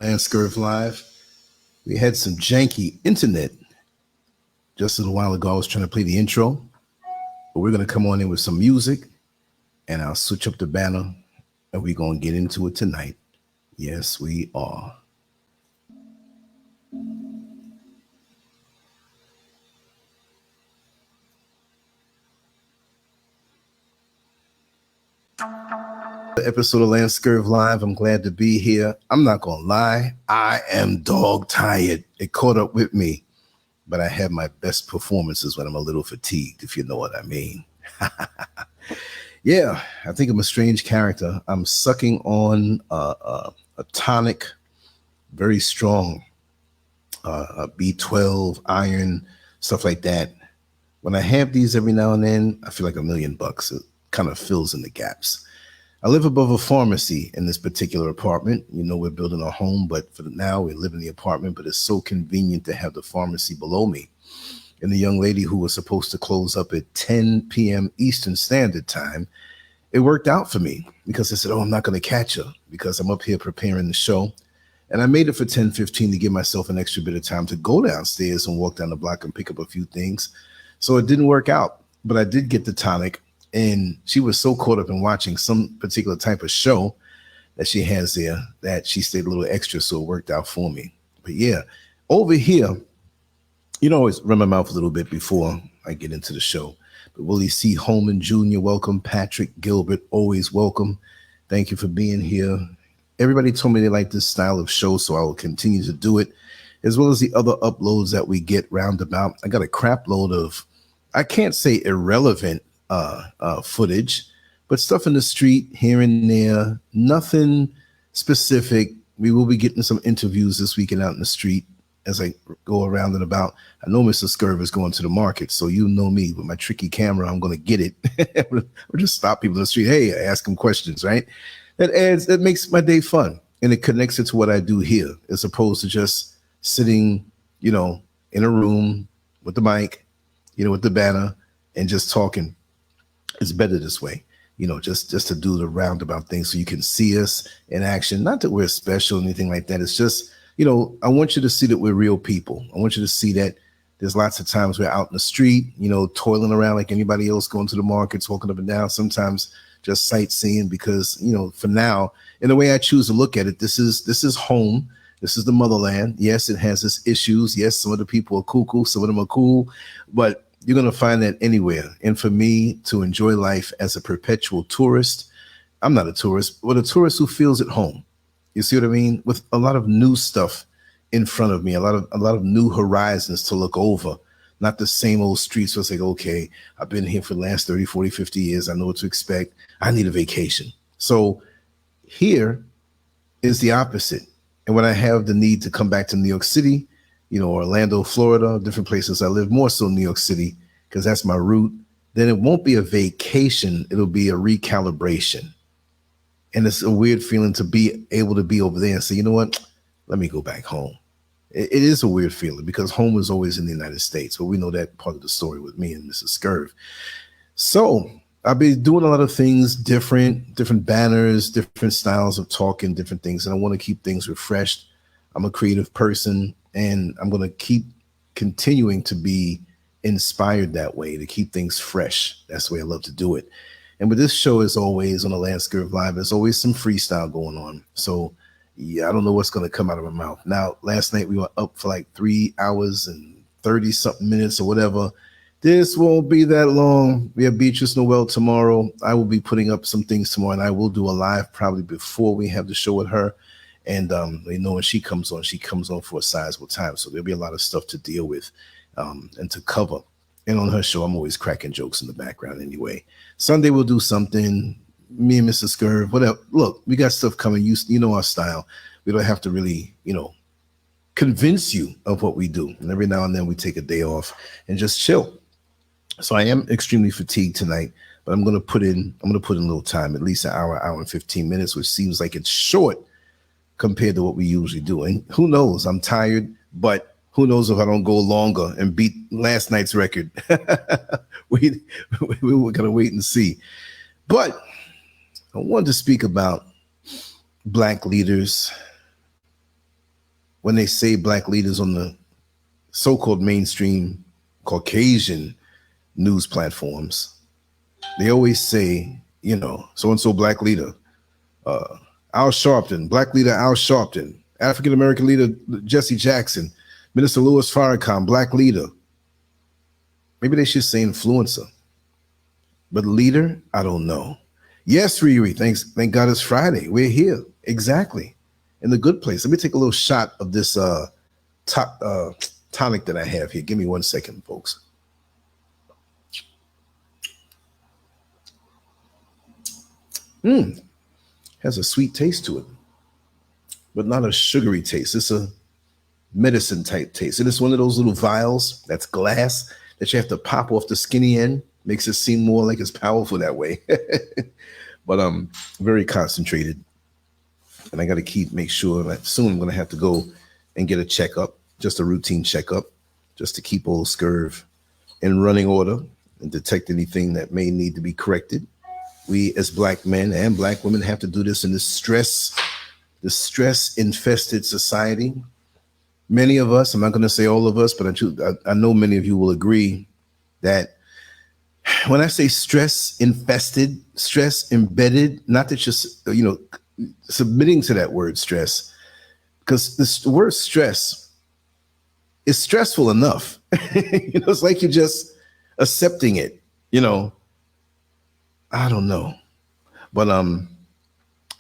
LANCESCURV Live. We had some janky internet just a little while ago. I was trying to play the intro, but we're going to come on in with some music, and I'll switch up the banner, and we're going to get into it tonight. Yes, we are. The episode of LANCESCURV Live. I'm glad to be here. I'm not going to lie. I am dog tired. It caught up with me, but I have my best performances when I'm a little fatigued, if you know what I mean. Yeah, I think I'm a strange character. I'm sucking on a tonic, very strong, B12, iron, stuff like that. When I have these every now and then, I feel like $1,000,000. It kind of fills in the gaps. I live above a pharmacy in this particular apartment. You know, we're building a home, but for now we live in the apartment, but it's so convenient to have the pharmacy below me. And the young lady who was supposed to close up at 10 p.m. Eastern Standard Time, it worked out for me because I said, oh, I'm not going to catch her because I'm up here preparing the show. And I made it for 10:15 to give myself an extra bit of time to go downstairs and walk down the block and pick up a few things. So it didn't work out, but I did get the tonic. And she was so caught up in watching some particular type of show that she has there that she stayed a little extra, so it worked out for me. But yeah, over here, you know, always run my mouth a little bit before I get into the show. But Willie C. Holman Jr., welcome. Patrick Gilbert, always welcome. Thank you for being here. Everybody told me they like this style of show, so I will continue to do it, as well as the other uploads that we get roundabout. I got a crap load of, I can't say irrelevant footage, but stuff in the street here and there, nothing specific. We will be getting some interviews this weekend out in the street as I go around and about. I know Mr. SCURV is going to the market, so you know me with my tricky camera, I'm going to get it. Or just stop people in the street. Hey, I ask them questions, right? That makes my day fun, and it connects it to what I do here, as opposed to just sitting, you know, in a room with the mic, you know, with the banner and just talking. It's better this way, you know, just to do the roundabout thing so you can see us in action. Not that we're special or anything like that. It's just, you know, I want you to see that we're real people. I want you to see that there's lots of times we're out in the street, you know, toiling around like anybody else, going to the markets, walking up and down, sometimes just sightseeing because, you know, for now, in the way I choose to look at it, this is home. This is the motherland. Yes, it has its issues. Yes, some of the people are cuckoo, some of them are cool, but you're going to find that anywhere. And for me to enjoy life as a perpetual tourist, I'm not a tourist, but a tourist who feels at home. You see what I mean? With a lot of new stuff in front of me, a lot of new horizons to look over, not the same old streets where it's like, okay, I've been here for the last 30, 40, 50 years. I know what to expect. I need a vacation. So here is the opposite. And when I have the need to come back to New York City, you know, Orlando, Florida, different places I live, more so New York City, because that's my route, then it won't be a vacation. It'll be a recalibration. And it's a weird feeling to be able to be over there and say, you know what, let me go back home. It is a weird feeling because home is always in the United States, but we know that part of the story with me and Mrs. SCURV. So I've been doing a lot of things, different banners, different styles of talking, different things. And I want to keep things refreshed. I'm a creative person. And I'm going to keep continuing to be inspired that way, to keep things fresh. That's the way I love to do it. And with this show, as always, on the LANCESCURV Live, there's always some freestyle going on. So, yeah, I don't know what's going to come out of my mouth. Now, last night we were up for like 3 hours and 30-something minutes or whatever. This won't be that long. We have Beatrice Noel tomorrow. I will be putting up some things tomorrow, and I will do a live probably before we have the show with her. And you know, when she comes on for a sizable time. So there'll be a lot of stuff to deal with and to cover. And on her show, I'm always cracking jokes in the background anyway. Sunday we'll do something. Me and Mr. SCURV, whatever. Look, we got stuff coming. You know our style. We don't have to really, you know, convince you of what we do. And every now and then we take a day off and just chill. So I am extremely fatigued tonight, but I'm gonna put in a little time, at least an hour and 15 minutes, which seems like it's short compared to what we usually do. And who knows, I'm tired, but who knows if I don't go longer and beat last night's record. We're going to wait and see. But I wanted to speak about Black leaders, when they say black leaders on the so-called mainstream Caucasian news platforms, they always say, you know, so-and-so black leader, Al Sharpton, black leader Al Sharpton, African-American leader Jesse Jackson, Minister Louis Farrakhan, black leader. Maybe they should say influencer. But leader, I don't know. Yes, Riri, thank God it's Friday. We're here. Exactly. In the good place. Let me take a little shot of this tonic that I have here. Give me 1 second, folks. Has a sweet taste to it, but not a sugary taste. It's a medicine type taste. And it's one of those little vials that's glass that you have to pop off the skinny end. Makes it seem more like it's powerful that way. But very concentrated. And I got to make sure that soon I'm going to have to go and get a checkup, just a routine checkup, just to keep old SCURV in running order and detect anything that may need to be corrected. We as black men and black women have to do this in this stress infested society. Many of us, I'm not going to say all of us, but I know many of you will agree that when I say stress infested, stress embedded, not that you're, you know, submitting to that word stress, because the word stress is stressful enough. You know, it's like you're just accepting it, you know. I don't know. But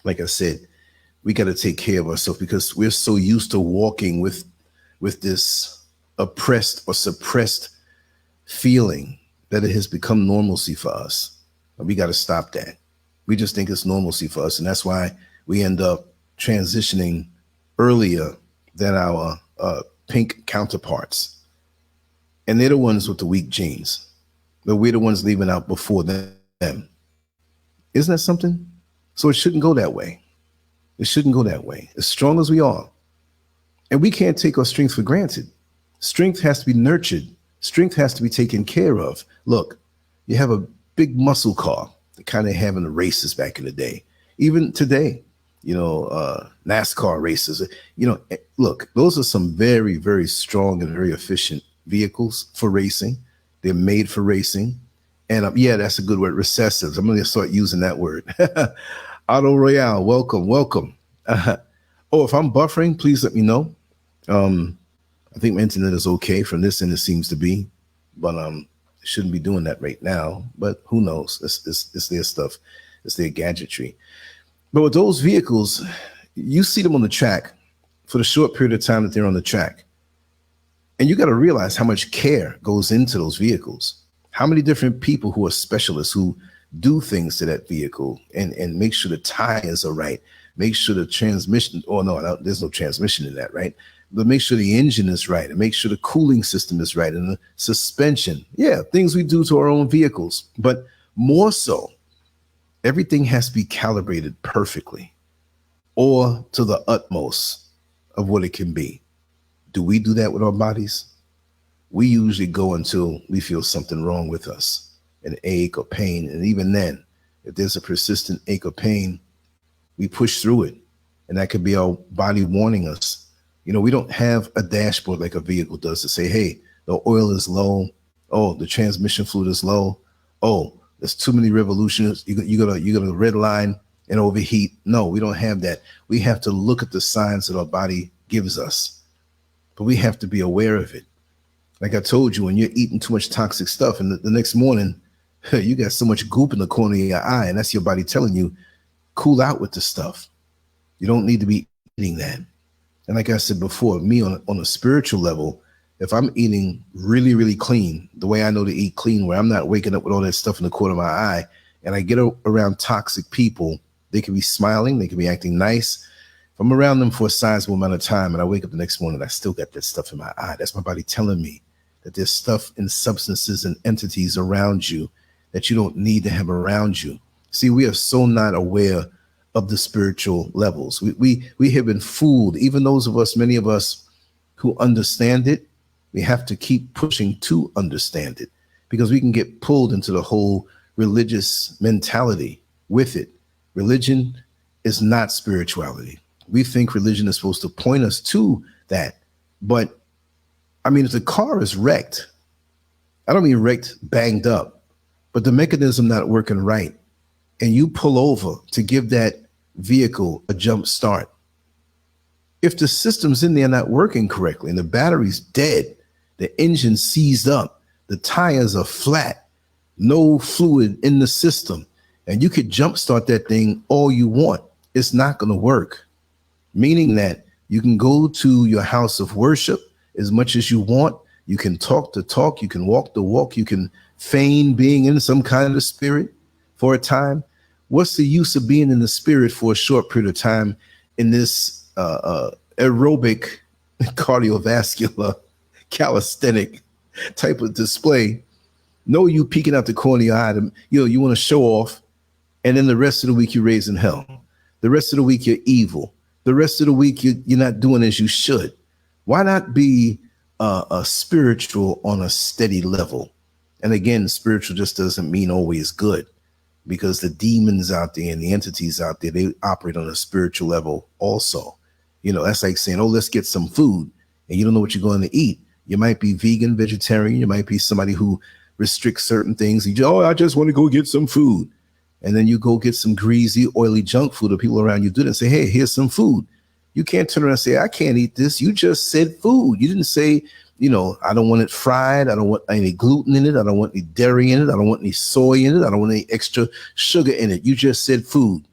like I said, we got to take care of ourselves because we're so used to walking with this oppressed or suppressed feeling that it has become normalcy for us. And we got to stop that. We just think it's normalcy for us. And that's why we end up transitioning earlier than our pink counterparts. And they're the ones with the weak genes. But we're the ones leaving out before them. Isn't that something? So it shouldn't go that way. It shouldn't go that way. As strong as we are. And we can't take our strength for granted. Strength has to be nurtured. Strength has to be taken care of. Look, you have a big muscle car, the kind they have in the races back in the day. Even today, you know, NASCAR races. You know, look, those are some very, very strong and very efficient vehicles for racing. They're made for racing. And yeah, that's a good word, recessives. I'm going to start using that word. Auto Royale, welcome, welcome. Oh, if I'm buffering, please let me know. I think my internet is okay from this end, it seems to be, but shouldn't be doing that right now. But who knows? It's their stuff. It's their gadgetry. But with those vehicles, you see them on the track for the short period of time that they're on the track. And you got to realize how much care goes into those vehicles. How many different people who are specialists who do things to that vehicle and make sure the tires are right, make sure the transmission, there's no transmission in that, right? But make sure the engine is right and make sure the cooling system is right and the suspension. Yeah, things we do to our own vehicles. But more so, everything has to be calibrated perfectly or to the utmost of what it can be. Do we do that with our bodies? We usually go until we feel something wrong with us, an ache or pain. And even then, if there's a persistent ache or pain, we push through it. And that could be our body warning us. You know, we don't have a dashboard like a vehicle does to say, hey, the oil is low. Oh, the transmission fluid is low. Oh, there's too many revolutions. You're gonna red line and overheat. No, we don't have that. We have to look at the signs that our body gives us, but we have to be aware of it. Like I told you, when you're eating too much toxic stuff and the next morning, you got so much goop in the corner of your eye, and that's your body telling you, cool out with the stuff. You don't need to be eating that. And like I said before, me on a spiritual level, if I'm eating really, really clean, the way I know to eat clean, where I'm not waking up with all that stuff in the corner of my eye, and I get around toxic people, they can be smiling, they can be acting nice. If I'm around them for a sizable amount of time and I wake up the next morning, I still got that stuff in my eye. That's my body telling me that there's stuff and substances and entities around you that you don't need to have around you. See, we are so not aware of the spiritual levels. We have been fooled. Even those of us, many of us who understand it, we have to keep pushing to understand it because we can get pulled into the whole religious mentality with it. Religion is not spirituality. We think religion is supposed to point us to that. But I mean, if the car is wrecked, I don't mean wrecked, banged up, but the mechanism not working right, and you pull over to give that vehicle a jump start. If the system's in there not working correctly and the battery's dead, the engine seized up, the tires are flat, no fluid in the system, and you could jump start that thing all you want, it's not going to work. Meaning that you can go to your house of worship as much as you want. You can talk the talk. You can walk the walk. You can feign being in some kind of spirit for a time. What's the use of being in the spirit for a short period of time in this aerobic, cardiovascular, calisthenic type of display? No, you peeking out the corner of your eye. You want to show off, and then the rest of the week you're raising hell. The rest of the week you're evil. The rest of the week you're not doing as you should. Why not be a spiritual on a steady level? And again, spiritual just doesn't mean always good, because the demons out there and the entities out there, they operate on a spiritual level also. You know, that's like saying, oh, let's get some food, and you don't know what you're going to eat. You might be vegan, vegetarian. You might be somebody who restricts certain things. I just want to go get some food. And then you go get some greasy, oily junk food, or people around you do that and say, hey, here's some food. You can't turn around and say, I can't eat this. You just said food. You didn't say, I don't want it fried. I don't want any gluten in it. I don't want any dairy in it. I don't want any soy in it. I don't want any extra sugar in it. You just said food.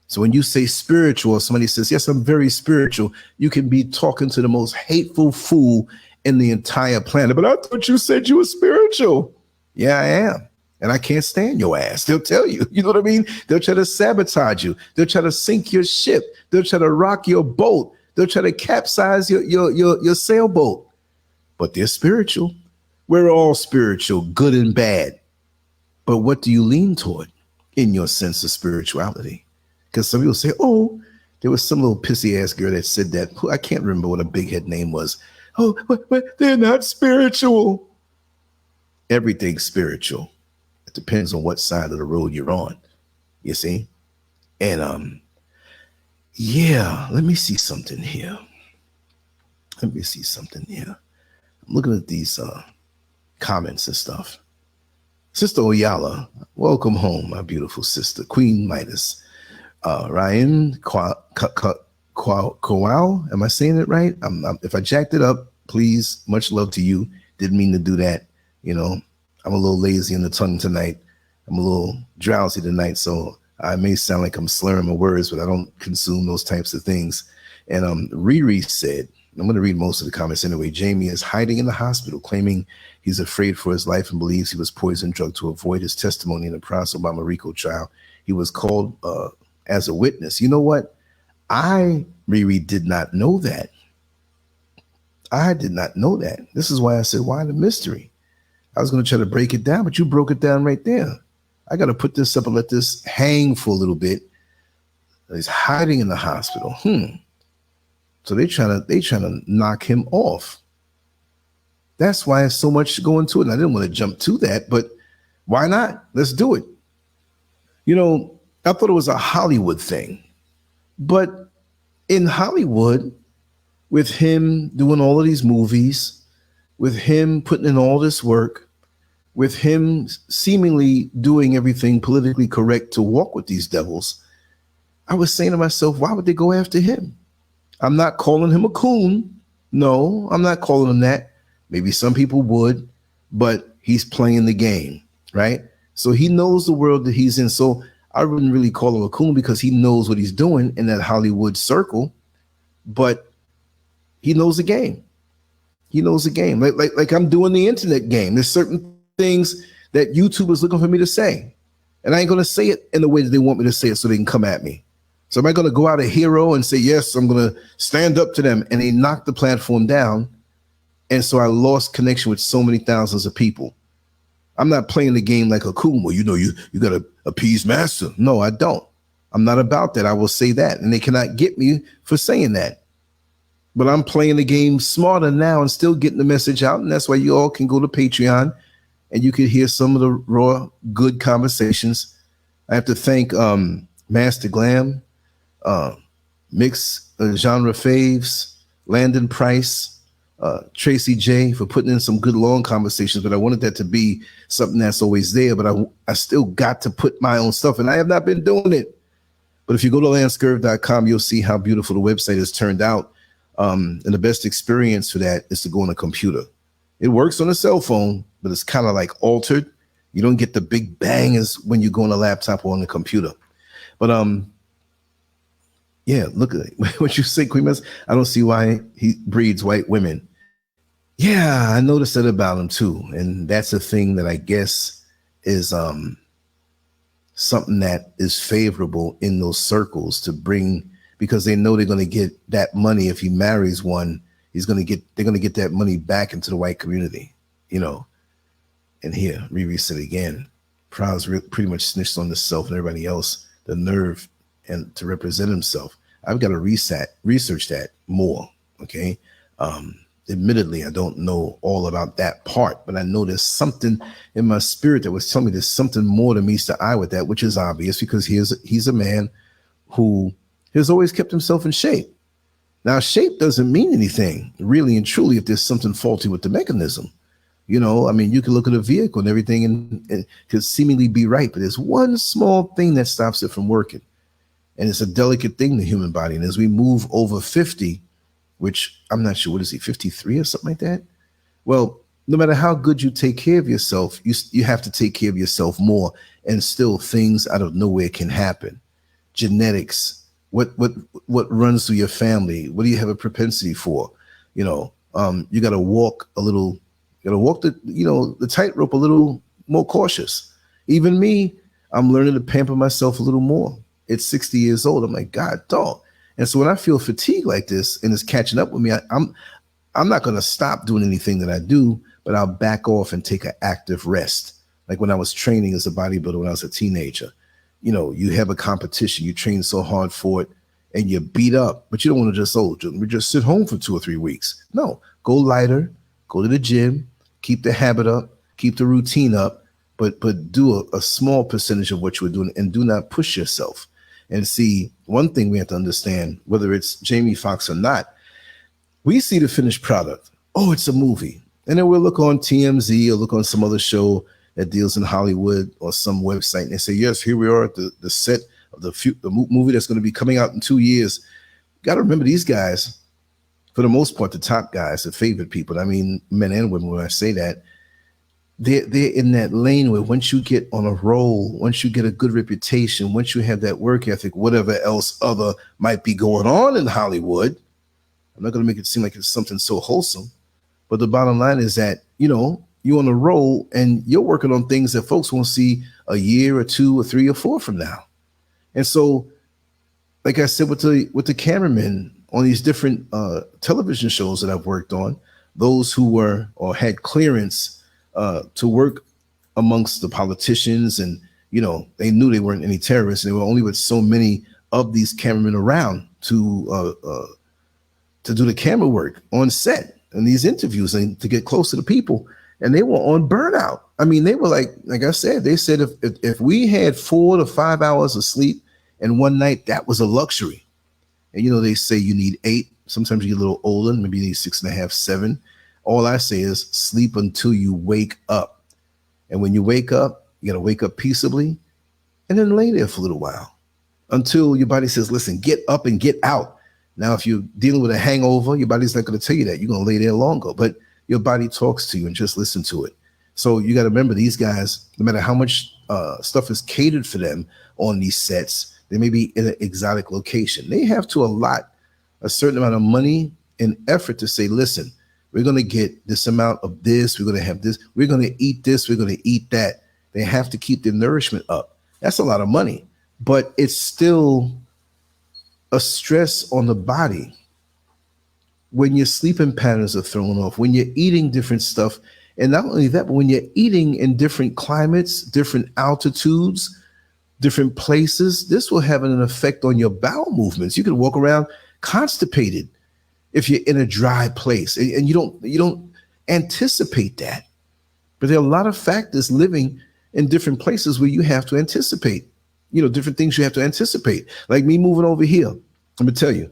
So when you say spiritual, somebody says, yes, I'm very spiritual, you can be talking to the most hateful fool in the entire planet. But I thought you said you were spiritual. Yeah, I am. And I can't stand your ass. They'll tell you, you know what I mean? They'll try to sabotage you. They'll try to sink your ship. They'll try to rock your boat. They'll try to capsize your sailboat. But they're spiritual. We're all spiritual, good and bad. But what do you lean toward in your sense of spirituality? Because some people say, oh, there was some little pissy ass girl that said that. I can't remember what a big head name was. Oh, but they're not spiritual. Everything's spiritual. It depends on what side of the road you're on, you see? And yeah, let me see something here. I'm looking at these comments and stuff. Sister Oyala, welcome home, my beautiful sister. Queen Midas. Ryan Kowal, am I saying it right? If I jacked it up, please, much love to you. Didn't mean to do that, I'm a little lazy in the tongue tonight. I'm a little drowsy tonight, so I may sound like I'm slurring my words, but I don't consume those types of things. And Riri said, I'm going to read most of the comments anyway. Jamie is hiding in the hospital, claiming he's afraid for his life and believes he was poison drugged to avoid his testimony in the Pras Obama RICO trial. He was called as a witness. You know what? Riri, did not know that. I did not know that. This is why I said, why the mystery? I was going to try to break it down, but you broke it down right there. I got to put this up and let this hang for a little bit. He's hiding in the hospital. So they trying to knock him off. That's why it's so much going to it. And I didn't want to jump to that, but why not? Let's do it. I thought it was a Hollywood thing, but in Hollywood, with him doing all of these movies, with him putting in all this work, with him seemingly doing everything politically correct to walk with these devils, I was saying to myself, why would they go after him? I'm not calling him a coon. No, I'm not calling him that. Maybe some people would, but he's playing the game, right? So he knows the world that he's in. So I wouldn't really call him a coon because he knows what he's doing in that Hollywood circle, but he knows the game. He knows the game. Like I'm doing the internet game. There's certain things that YouTube is looking for me to say, and I ain't going to say it in the way that they want me to say it so they can come at me. So am I going to go out a hero and say, yes, I'm going to stand up to them, and they knock the platform down, and so I lost connection with so many thousands of people? I'm not playing the game like a coon. Well, you got to appease master. No, I don't. I'm not about that. I will say that, and they cannot get me for saying that. But I'm playing the game smarter now and still getting the message out. And that's why you all can go to Patreon and you can hear some of the raw, good conversations. I have to thank Master Glam, Mix Genre Faves, Landon Price, Tracy J for putting in some good long conversations, but I wanted that to be something that's always there, but I still got to put my own stuff, and I have not been doing it. But if you go to LANCESCURV.com, you'll see how beautiful the website has turned out. And the best experience for that is to go on a computer. It works on a cell phone, but it's kind of like altered. You don't get the big bang as when you go on a laptop or on a computer. But yeah, look at it. What you say, Queen Mess? I don't see why he breeds white women. Yeah, I noticed that about him too. And that's a thing that I guess is something that is favorable in those circles to bring, because they know they're going to get that money. If he marries one, they're going to get that money back into the white community, you know. And here, Riri said again, Prowse pretty much snitched on himself and everybody else the nerve and to represent himself. I've got to research that more. Okay. Admittedly, I don't know all about that part, but I know there's something in my spirit that was telling me there's something more that meets the eye with that, which is obvious because he's a man who has always kept himself in shape. Now, shape doesn't mean anything really and truly if there's something faulty with the mechanism. You know, I mean, you can look at a vehicle and everything and could seemingly be right, but there's one small thing that stops it from working. And it's a delicate thing, the human body. And as we move over 50, which I'm not sure, what is he, 53 or something like that? Well, no matter how good you take care of yourself, you have to take care of yourself more, and still things out of nowhere can happen. Genetics, what runs through your family? What do you have a propensity for? You know, you got to walk a little, you got to walk the tightrope a little more cautious. Even me, I'm learning to pamper myself a little more. It's 60 years old. I'm like, God, dog. And so when I feel fatigue like this and it's catching up with me, I'm not going to stop doing anything that I do, but I'll back off and take an active rest. Like when I was training as a bodybuilder when I was a teenager, you know, you have a competition, you train so hard for it and you're beat up, but you don't want to just sit home for 2 or 3 weeks. No, go lighter, go to the gym, keep the habit up, keep the routine up, but do a small percentage of what you were doing and do not push yourself. And see, one thing we have to understand, whether it's Jamie Foxx or not, we see the finished product. Oh, it's a movie. And then we'll look on TMZ or look on some other show that deals in Hollywood or some website. And they say, yes, here we are at the set of the movie that's going to be coming out in 2 years. Got to remember these guys, for the most part, the top guys, the favorite people. I mean, men and women, when I say that, they're in that lane where once you get on a roll, once you get a good reputation, once you have that work ethic, whatever else other might be going on in Hollywood, I'm not going to make it seem like it's something so wholesome, but the bottom line is that, you know, you're on a roll and you're working on things that folks won't see a year or 2 or 3 or 4 from now. And so, like I said, with the cameramen on these different television shows that I've worked on, those who were or had clearance to work amongst the politicians, and you know, they knew they weren't any terrorists. And they were only with so many of these cameramen around to do the camera work on set and these interviews and to get close to the people. And they were on burnout. I mean, they were like I said, they said if we had 4 to 5 hours of sleep in one night, that was a luxury. And you know, they say you need 8. Sometimes you get a little older, maybe you need 6.5, 7. All I say is sleep until you wake up. And when you wake up, you got to wake up peaceably and then lay there for a little while until your body says, listen, get up and get out. Now, if you're dealing with a hangover, your body's not going to tell you that. You're going to lay there longer, but your body talks to you and just listen to it. So you got to remember, these guys, no matter how much stuff is catered for them on these sets, they may be in an exotic location. They have to allot a certain amount of money and effort to say, listen, we're going to get this amount of this. We're going to have this. We're going to eat this. We're going to eat that. They have to keep their nourishment up. That's a lot of money, but it's still a stress on the body when your sleeping patterns are thrown off, when you're eating different stuff. And not only that, but when you're eating in different climates, different altitudes, different places, this will have an effect on your bowel movements. You can walk around constipated if you're in a dry place, and you don't anticipate that. But there are a lot of factors living in different places where you have to anticipate, you know, different things you have to anticipate. Like me moving over here, let me tell you,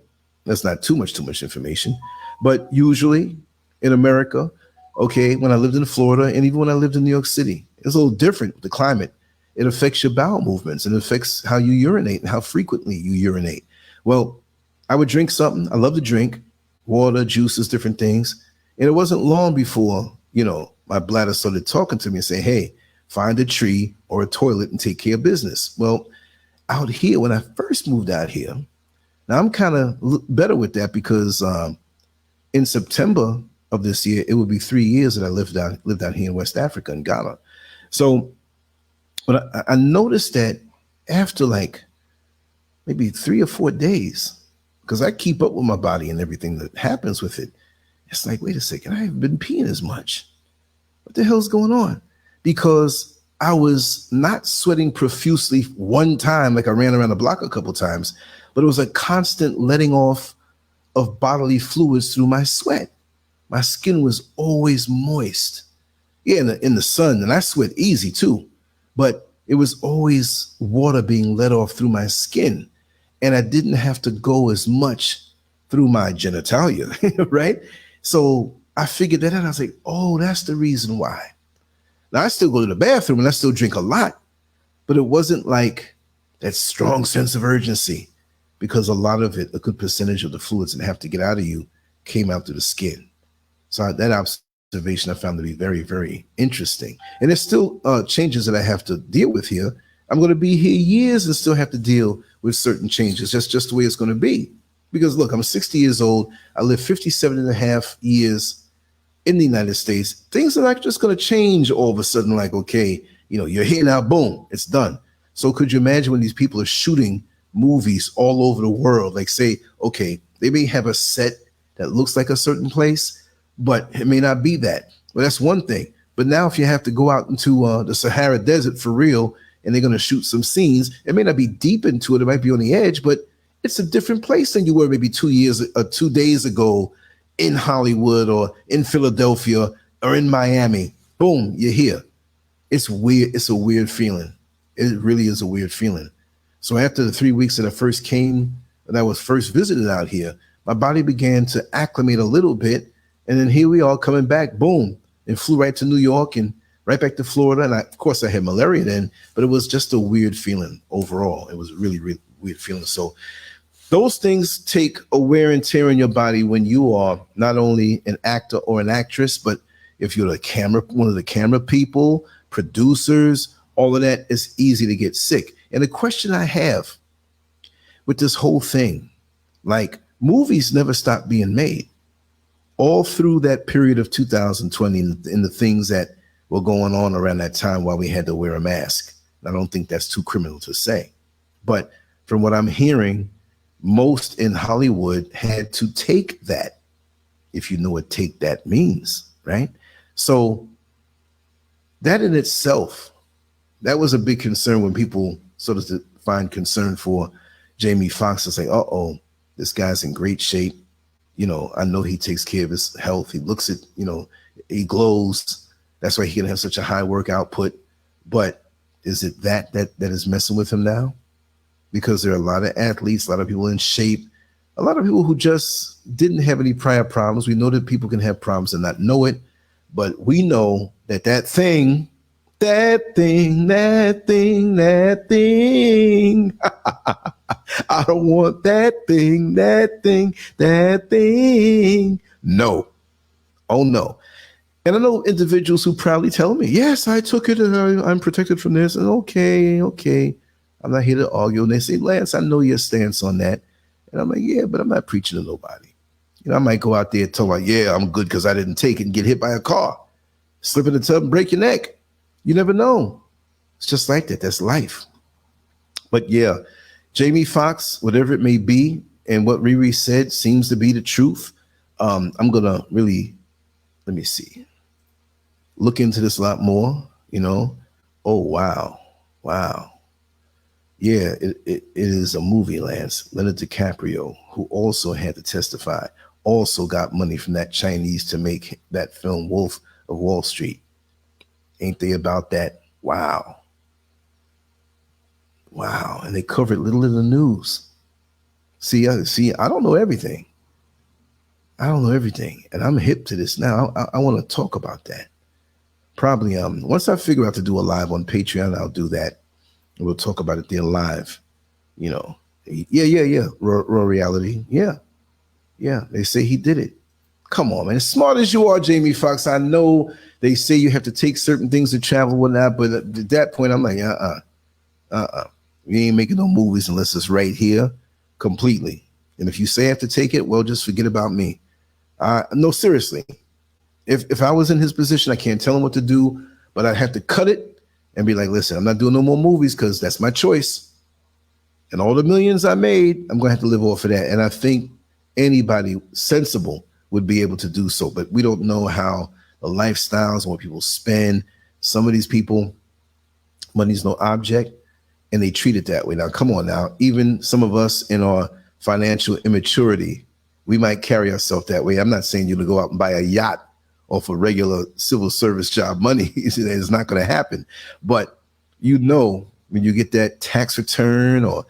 That's not too much information. But usually in America, okay, when I lived in Florida and even when I lived in New York City, it's a little different. The climate, it affects your bowel movements and it affects how you urinate and how frequently you urinate. Well, I would drink something. I love to drink water, juices, different things. And it wasn't long before, my bladder started talking to me and saying, hey, find a tree or a toilet and take care of business. Well, out here, when I first moved out here, now I'm kind of better with that because in September of this year, it would be 3 years that I lived out here in West Africa in Ghana. So, but I noticed that after like maybe 3 or 4 days, because I keep up with my body and everything that happens with it, it's like, wait a second, I haven't been peeing as much. What the hell's going on? Because I was not sweating profusely one time, like I ran around the block a couple times, but it was a constant letting off of bodily fluids through my sweat. My skin was always moist. Yeah, in the sun, and I sweat easy too, but it was always water being let off through my skin, and I didn't have to go as much through my genitalia, right? So I figured that out. I was like, oh, that's the reason why. Now, I still go to the bathroom and I still drink a lot, but it wasn't like that strong sense of urgency because a lot of it, a good percentage of the fluids that have to get out of you came out through the skin. So that observation I found to be very, very interesting. And there's still changes that I have to deal with here. I'm going to be here years and still have to deal with certain changes. That's just the way it's going to be. Because look, I'm 60 years old. I lived 57 and a half years in the United States. Things are not just going to change all of a sudden, like, okay, you're here now, boom, it's done. So could you imagine when these people are shooting movies all over the world, like say, okay, they may have a set that looks like a certain place, but it may not be that. Well, that's one thing. But now if you have to go out into the Sahara Desert for real, and they're going to shoot some scenes, it may not be deep into it. It might be on the edge, but it's a different place than you were maybe 2 days ago in Hollywood or in Philadelphia or in Miami. Boom, you're here. It's weird. It's a weird feeling. It really is a weird feeling. So after the 3 weeks that I first came, that I was first visited out here, my body began to acclimate a little bit. And then here we are coming back, boom, and flew right to New York and right back to Florida. And of course I had malaria then, but it was just a weird feeling overall. It was really, really weird feeling. So those things take a wear and tear in your body when you are not only an actor or an actress, but if you're one of the camera people, producers, all of that, it's easy to get sick. And the question I have with this whole thing, like movies never stopped being made all through that period of 2020 and the things that were going on around that time while we had to wear a mask. I don't think that's too criminal to say. But from what I'm hearing, most in Hollywood had to take that, if you know what take that means, right? So that in itself, that was a big concern when people sort of find concern for Jamie Foxx to say, uh-oh, this guy's in great shape. I know he takes care of his health. He looks at, he glows. That's why he can have such a high work output. But is it that is messing with him now? Because there are a lot of athletes, a lot of people in shape, a lot of people who just didn't have any prior problems. We know that people can have problems and not know it, but we know that thing, I don't want that thing. No. Oh, no. And I know individuals who proudly tell me, yes, I took it and I'm protected from this. And okay. I'm not here to argue. And they say, Lance, I know your stance on that. And I'm like, yeah, but I'm not preaching to nobody. I might go out there and tell like, yeah, I'm good because I didn't take it and get hit by a car. Slip in the tub and break your neck. You never know. It's just like that. That's life. But yeah, Jamie Foxx, whatever it may be, and what Riri said seems to be the truth. I'm going to really, let me see, look into this a lot more, Oh, wow. Yeah, it is a movie, Lance. Leonardo DiCaprio, who also had to testify, also got money from that Chinese to make that film Wolf of Wall Street. Ain't they about that? Wow. And they covered little in the news. See, I don't know everything. I don't know everything, and I'm hip to this now. I want to talk about that. Probably once I figure out to do a live on Patreon, I'll do that. And we'll talk about it there live. You know, yeah. Raw reality, yeah. They say he did it. Come on, man. As smart as you are, Jamie Foxx, I know they say you have to take certain things to travel, whatnot, but at that point, I'm like, we ain't making no movies unless it's right here, completely. And if you say I have to take it, well, just forget about me. No, seriously. If I was in his position, I can't tell him what to do, but I'd have to cut it and be like, listen, I'm not doing no more movies because that's my choice. And all the millions I made, I'm going to have to live off of that. And I think anybody sensible would be able to do so. But we don't know how the lifestyles and what people spend. Some of these people, money's no object, and they treat it that way. Now, come on now. Even some of us in our financial immaturity, we might carry ourselves that way. I'm not saying you to go out and buy a yacht off a regular civil service job money. It's not going to happen. But you know, when you get that tax return or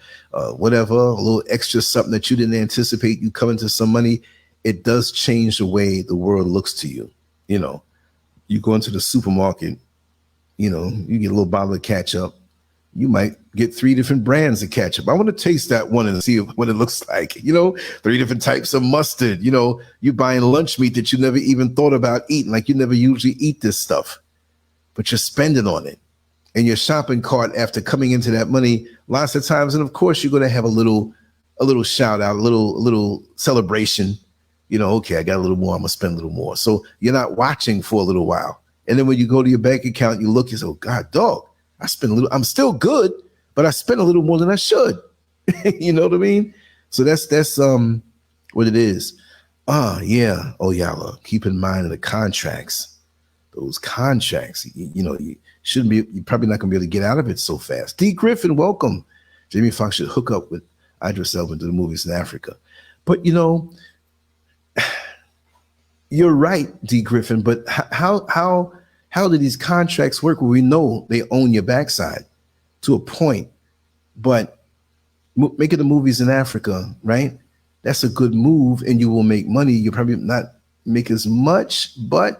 whatever, a little extra something that you didn't anticipate, you come into some money, it does change the way the world looks to you. You know, you go into the supermarket, you know, you get a little bottle of ketchup. You might get 3 different brands of ketchup. I want to taste that one and see what it looks like. You know, 3 different types of mustard. You know, you buying lunch meat that you never even thought about eating, like you never usually eat this stuff, but you're spending on it. And your shopping cart, after coming into that money, lots of times, and of course, you're going to have a little shout out, a little celebration. You know, okay, I got a little more, I'm gonna spend a little more. So you're not watching for a little while, and then when you go to your bank account, you look, you say, "Oh God, dog, I spent a little. I'm still good, but I spent a little more than I should." You know what I mean? So that's what it is. Yeah. Oh yeah. Look, keep in mind the contracts. Those contracts. You know, you shouldn't be. You're probably not gonna be able to get out of it so fast. D. Griffin, welcome. Jamie Foxx should hook up with Idris Elba to the movies in Africa. But you know, you're right, D. Griffin. But how do these contracts work where we know they own your backside to a point, but making the movies in Africa, right? That's a good move, and you will make money. You'll probably not make as much, and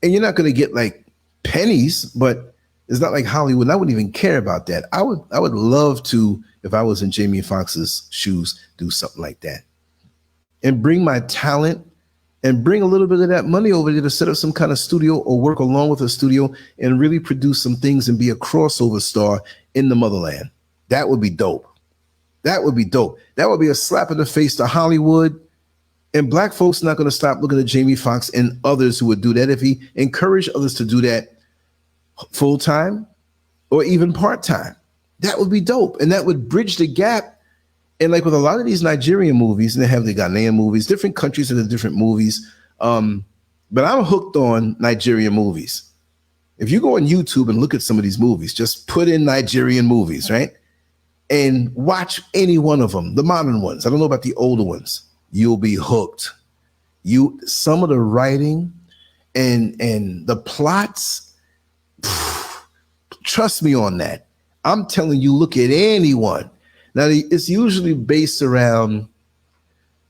you're not going to get like pennies, but it's not like Hollywood. I wouldn't even care about that. I would love to, if I was in Jamie Foxx's shoes, do something like that and bring my talent and bring a little bit of that money over there to set up some kind of studio or work along with a studio and really produce some things and be a crossover star in the motherland. That would be dope. That would be dope. That would be a slap in the face to Hollywood. And black folks not going to stop looking at Jamie Foxx and others who would do that if he encouraged others to do that full-time or even part-time. That would be dope. And that would bridge the gap. And like with a lot of these Nigerian movies, and they have the Ghanaian movies, different countries and the different movies. But I'm hooked on Nigerian movies. If you go on YouTube and look at some of these movies, just put in Nigerian movies, right? And watch any one of them, the modern ones. I don't know about the older ones. You'll be hooked. Some of the writing and the plots, trust me on that. I'm telling you, look at anyone. Now, it's usually based around,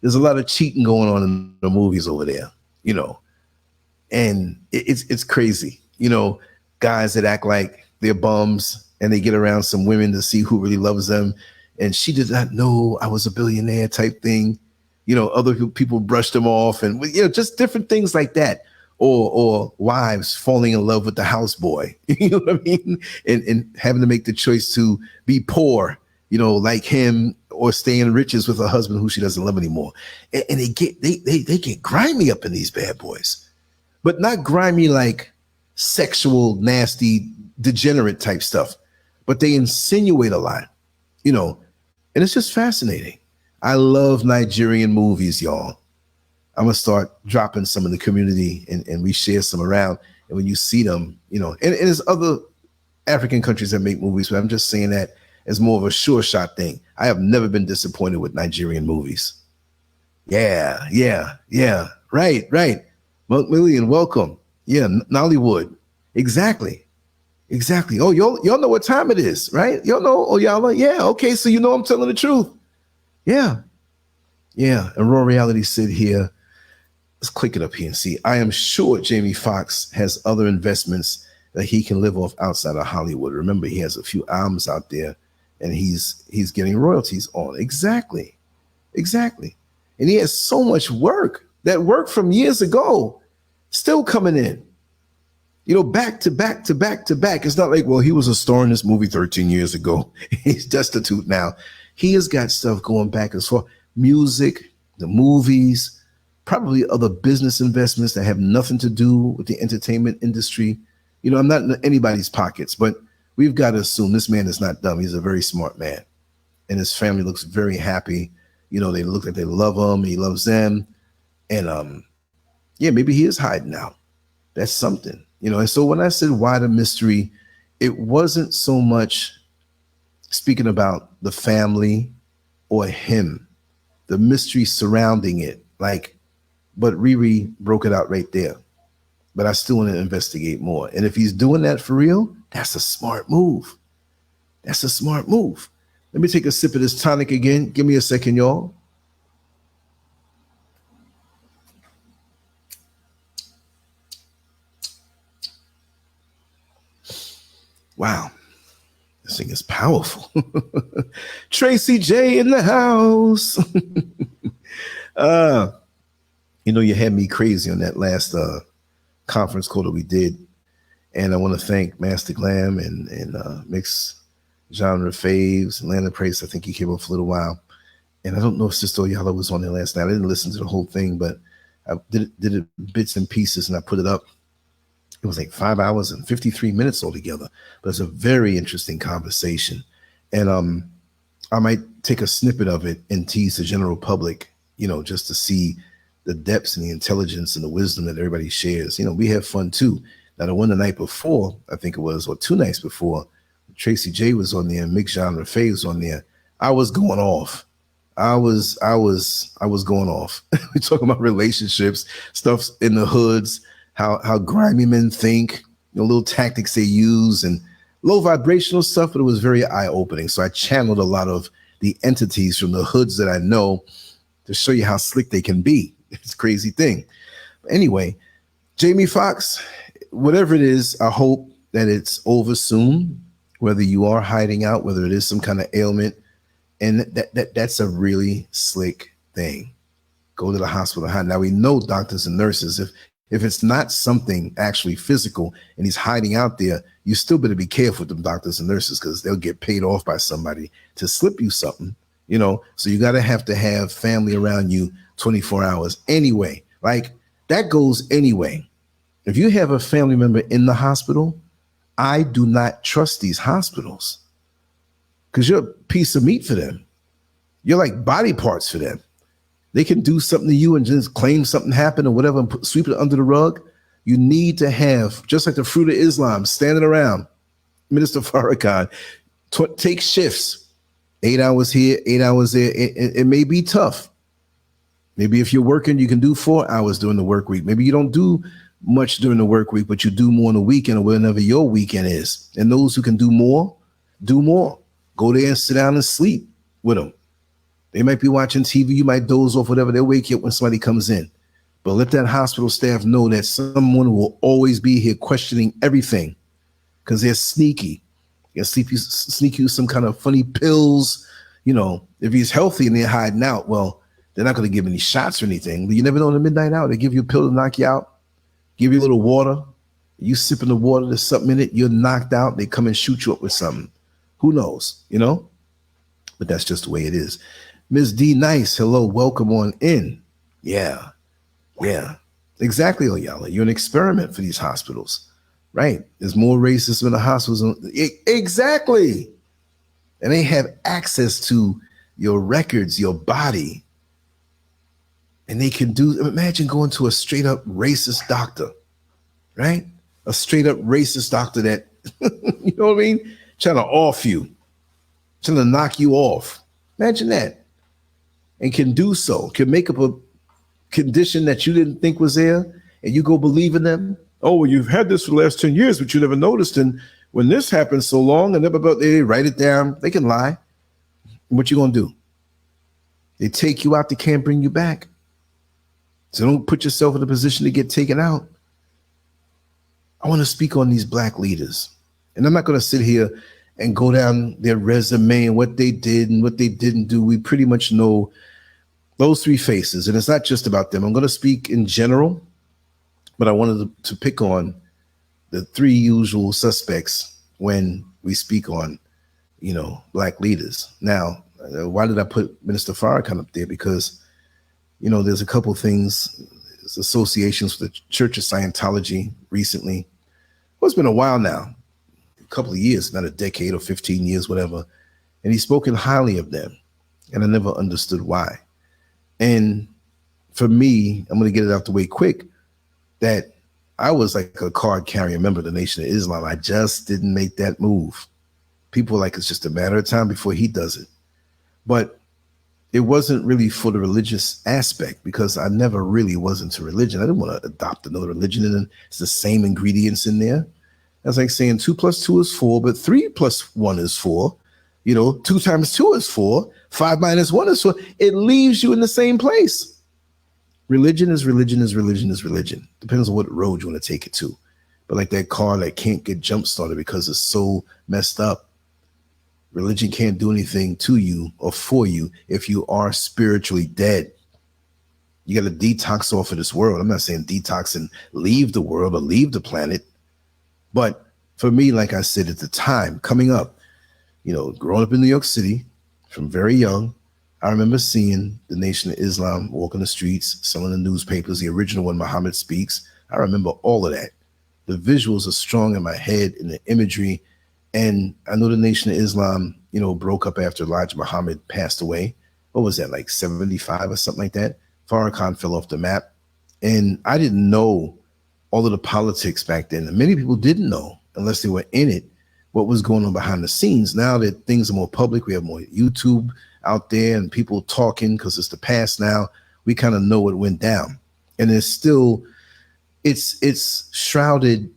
there's a lot of cheating going on in the movies over there, you know, and it's crazy. You know, guys that act like they're bums and they get around some women to see who really loves them. And she did not know I was a billionaire type thing. You know, other people brushed them off and, you know, just different things like that. Or wives falling in love with the houseboy, you know what I mean? And having to make the choice to be poor, you know, like him, or stay in riches with a husband who she doesn't love anymore. And they get grimy up in these bad boys, but not grimy like sexual, nasty, degenerate type stuff, but they insinuate a lot, you know, and it's just fascinating. I love Nigerian movies, y'all. I'm going to start dropping some in the community and we share some around. And when you see them, you know, and there's other African countries that make movies, but I'm just saying that as more of a sure shot thing. I have never been disappointed with Nigerian movies. Yeah. Right. Million, welcome. Yeah, Nollywood. Exactly. Oh, y'all know what time it is, right? Y'all know, oh, y'all, yeah, okay, so you know I'm telling the truth. Yeah. Yeah. And Raw Reality said here, let's click it up here and see. I am sure Jamie Foxx has other investments that he can live off outside of Hollywood. Remember, he has a few albums out there and he's getting royalties on. Exactly. Exactly. And he has so much work, that work from years ago, still coming in. You know, back to back to back to back. It's not like, well, he was a star in this movie 13 years ago. He's destitute now. He has got stuff going back as far music, the movies, probably other business investments that have nothing to do with the entertainment industry. You know, I'm not in anybody's pockets, but we've got to assume this man is not dumb. He's a very smart man. And his family looks very happy. You know, they look like they love him. He loves them. And yeah, maybe he is hiding out. That's something. You know, and so when I said why the mystery, it wasn't so much speaking about the family or him, the mystery surrounding it. Like, but Riri broke it out right there. But I still want to investigate more. And if he's doing that for real, that's a smart move. That's a smart move. Let me take a sip of this tonic again. Give me a second, y'all. Wow, this thing is powerful. Tracy J in the house. You know, you had me crazy on that last conference call that we did. And I want to thank Master Glam and Mix Genre Faves and Landon Price. I think he came up for a little while. And I don't know if Sister Oyala was on there last night. I didn't listen to the whole thing, but I did it bits and pieces and I put it up. It was like 5 hours and 53 minutes altogether. But it's a very interesting conversation. And I might take a snippet of it and tease the general public, you know, just to see the depths and the intelligence and the wisdom that everybody shares. You know, we have fun too. Now, the one the night before, I think it was, or 2 nights before, Tracy J was on there, Mick Genre Faye was on there. I was going off. I was going off. We're talking about relationships, stuff in the hoods, how grimy men think, you know, little tactics they use, and low vibrational stuff, but it was very eye-opening. So I channeled a lot of the entities from the hoods that I know to show you how slick they can be. It's a crazy thing. Anyway, Jamie Foxx, whatever it is, I hope that it's over soon, whether you are hiding out, whether it is some kind of ailment. And that's a really slick thing. Go to the hospital. Now, we know doctors and nurses, if it's not something actually physical and he's hiding out there, you still better be careful with them doctors and nurses because they'll get paid off by somebody to slip you something, you know? So you got to have family around you 24 hours anyway. Like, that goes anyway. If you have a family member in the hospital, I do not trust these hospitals because you're a piece of meat for them. You're like body parts for them. They can do something to you and just claim something happened or whatever and sweep it under the rug. You need to have, just like the Fruit of Islam, standing around, Minister Farrakhan, take shifts, 8 hours here, 8 hours there. It may be tough. Maybe if you're working, you can do 4 hours during the work week. Maybe you don't do much during the work week, but you do more on the weekend or whenever your weekend is. And those who can do more, do more. Go there and sit down and sleep with them. They might be watching TV. You might doze off, whatever. They'll wake you up when somebody comes in. But let that hospital staff know that someone will always be here questioning everything because they're sneaky. They'll sneak you some kind of funny pills. You know, if he's healthy and they're hiding out, well, they're not going to give any shots or anything. But you never know in the midnight hour. They give you a pill to knock you out, give you a little water. You sipping the water, there's something in it. You're knocked out. They come and shoot you up with something. Who knows, you know? But that's just the way it is. Ms. D Nice, hello, welcome on in. Yeah, exactly, Oyala. You're an experiment for these hospitals, right? There's more racism in the hospitals. Exactly. And they have access to your records, your body. And they can imagine going to a straight up racist doctor, right? A straight up racist doctor that, you know what I mean? Trying to off you, trying to knock you off. Imagine that. And can do so, can make up a condition that you didn't think was there, and you go believe in them. Oh, well, you've had this for the last 10 years, but you never noticed. And when this happened so long, and they write it down, they can lie. What you gonna do? They take you out, they can't bring you back. So don't put yourself in a position to get taken out. I want to speak on these black leaders. And I'm not going to sit here and go down their resume and what they did and what they didn't do. We pretty much know those three faces. And it's not just about them. I'm going to speak in general, but I wanted to pick on the three usual suspects when we speak on, black leaders. Now, why did I put Minister Farrakhan up there? Because, there's a couple things, associations with the Church of Scientology recently. Well, it's been a while now, a couple of years, not a decade or 15 years, whatever. And he's spoken highly of them. And I never understood why. And for me, I'm going to get it out the way quick, that I was like a card carrying member of the Nation of Islam. I just didn't make that move. People were like, it's just a matter of time before he does it. But it wasn't really for the religious aspect, because I never really was into religion. I didn't want to adopt another religion, and it's the same ingredients in there. That's like saying 2 + 2 is 4, but 3 + 1 is 4. 2 × 2 is 4. 5 - 1 is 4. It leaves you in the same place. Religion is religion is religion is religion. Depends on what road you want to take it to. But like that car that can't get jump started because it's so messed up. Religion can't do anything to you or for you if you are spiritually dead. You got to detox off of this world. I'm not saying detox and leave the world or leave the planet. But for me, like I said at the time, coming up, growing up in New York City from very young, I remember seeing the Nation of Islam walking the streets, selling the newspapers, the original one, Muhammad Speaks. I remember all of that. The visuals are strong in my head, and the imagery. And I know the Nation of Islam, broke up after Elijah Muhammad passed away. What was that, like 75 or something like that? Farrakhan fell off the map. And I didn't know all of the politics back then. And many people didn't know, unless they were in it, what was going on behind the scenes. Now that things are more public, we have more YouTube out there and people talking, because it's the past now. We kind of know what went down. And it's shrouded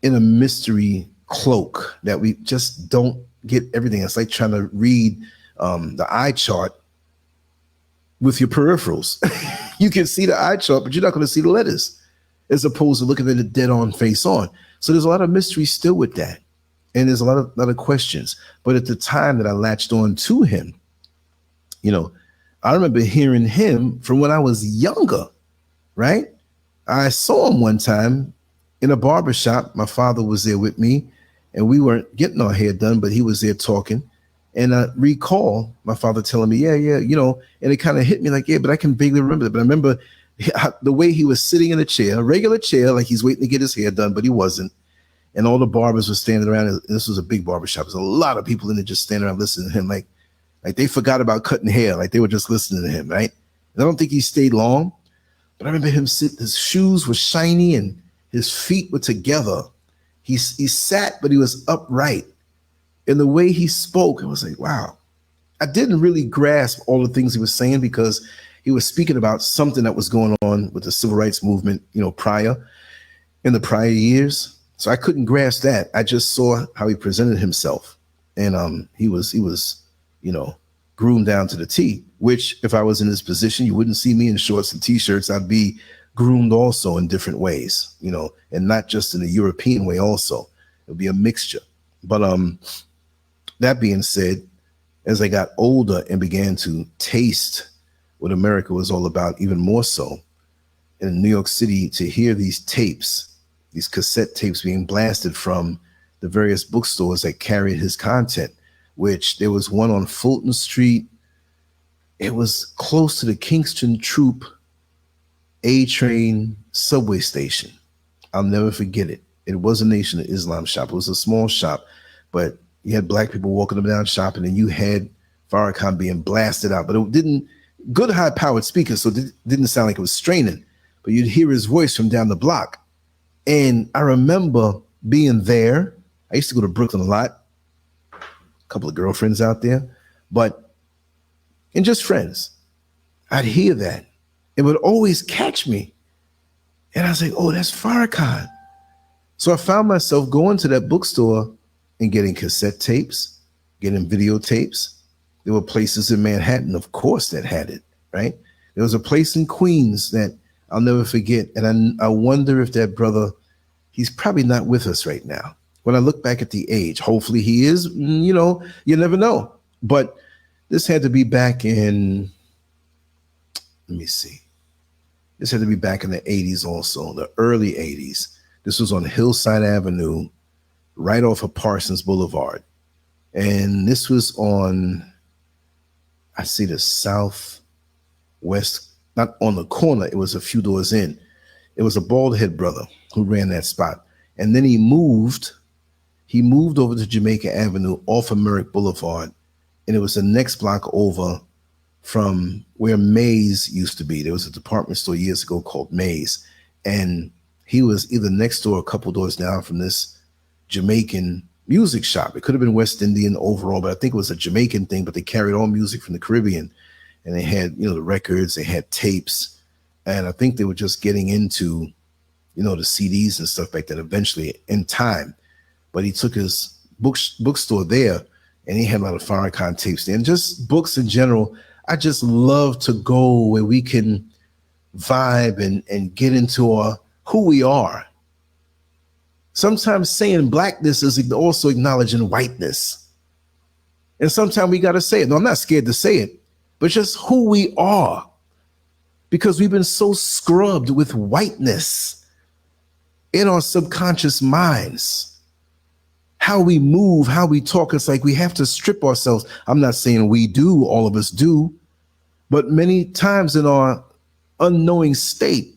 in a mystery cloak that we just don't get everything. It's like trying to read the eye chart with your peripherals. You can see the eye chart, but you're not going to see the letters, as opposed to looking at it dead on, face on. So there's a lot of mystery still with that. And there's a lot of questions. But at the time that I latched on to him, I remember hearing him from when I was younger, right? I saw him one time in a barbershop. My father was there with me, and we weren't getting our hair done, but he was there talking. And I recall my father telling me, yeah, and it kind of hit me like, yeah, but I can vaguely remember that. But I remember the way he was sitting in a chair, a regular chair, like he's waiting to get his hair done, but he wasn't. And all the barbers were standing around. And this was a big barbershop. There's a lot of people in there just standing around listening to him. Like they forgot about cutting hair. Like they were just listening to him, right? And I don't think he stayed long, but I remember him his shoes were shiny and his feet were together. He sat, but he was upright. And the way he spoke, it was like, wow. I didn't really grasp all the things he was saying, because he was speaking about something that was going on with the civil rights movement, in the prior years. So I couldn't grasp that. I just saw how he presented himself. And he was, groomed down to the T, which if I was in his position, you wouldn't see me in shorts and T-shirts. I'd be groomed also in different ways, and not just in the European way also. It would be a mixture. But that being said, as I got older and began to taste what America was all about, even more so in New York City, to hear these tapes, these cassette tapes being blasted from the various bookstores that carried his content, which there was one on Fulton Street. It was close to the Kingston Troop A-Train subway station. I'll never forget it. It was a Nation of Islam shop. It was a small shop, but you had black people walking up and down shopping, and you had Farrakhan being blasted out. But it didn't, good high-powered speakers, so it didn't sound like it was straining, but you'd hear his voice from down the block. And I remember being there. I used to go to Brooklyn a lot. A couple of girlfriends out there, and just friends. I'd hear that. It would always catch me. And I was like, oh, that's Farrakhan. So I found myself going to that bookstore and getting cassette tapes, getting videotapes. There were places in Manhattan, of course, that had it. right? There was a place in Queens that I'll never forget. And I wonder if that brother, he's probably not with us right now. When I look back at the age, hopefully he is, you know, you never know. But this had to be back in, let me see. This had to be back in the 80s also, the early 80s. This was on Hillside Avenue, right off of Parsons Boulevard. And this was on, I see the southwest, not on the corner. It was a few doors in. It was a bald head brother who ran that spot. And then he moved over to Jamaica Avenue off of Merrick Boulevard. And it was the next block over from where Mays used to be. There was a department store years ago called Mays. And he was either next door or a couple doors down from this Jamaican music shop. It could have been West Indian overall, but I think it was a Jamaican thing, but they carried all music from the Caribbean. And they had, you know, the records, they had tapes. And I think they were just getting into, you know, the CDs and stuff back then eventually in time. But he took his bookstore there, and he had a lot of Farrakhan tapes there. And just books in general, I just love to go where we can vibe and get into who we are. Sometimes saying blackness is also acknowledging whiteness. And sometimes we got to say it. No, I'm not scared to say it, but just who we are. Because we've been so scrubbed with whiteness in our subconscious minds. How we move, how we talk, it's like we have to strip ourselves. I'm not saying we do, all of us do, but many times in our unknowing state,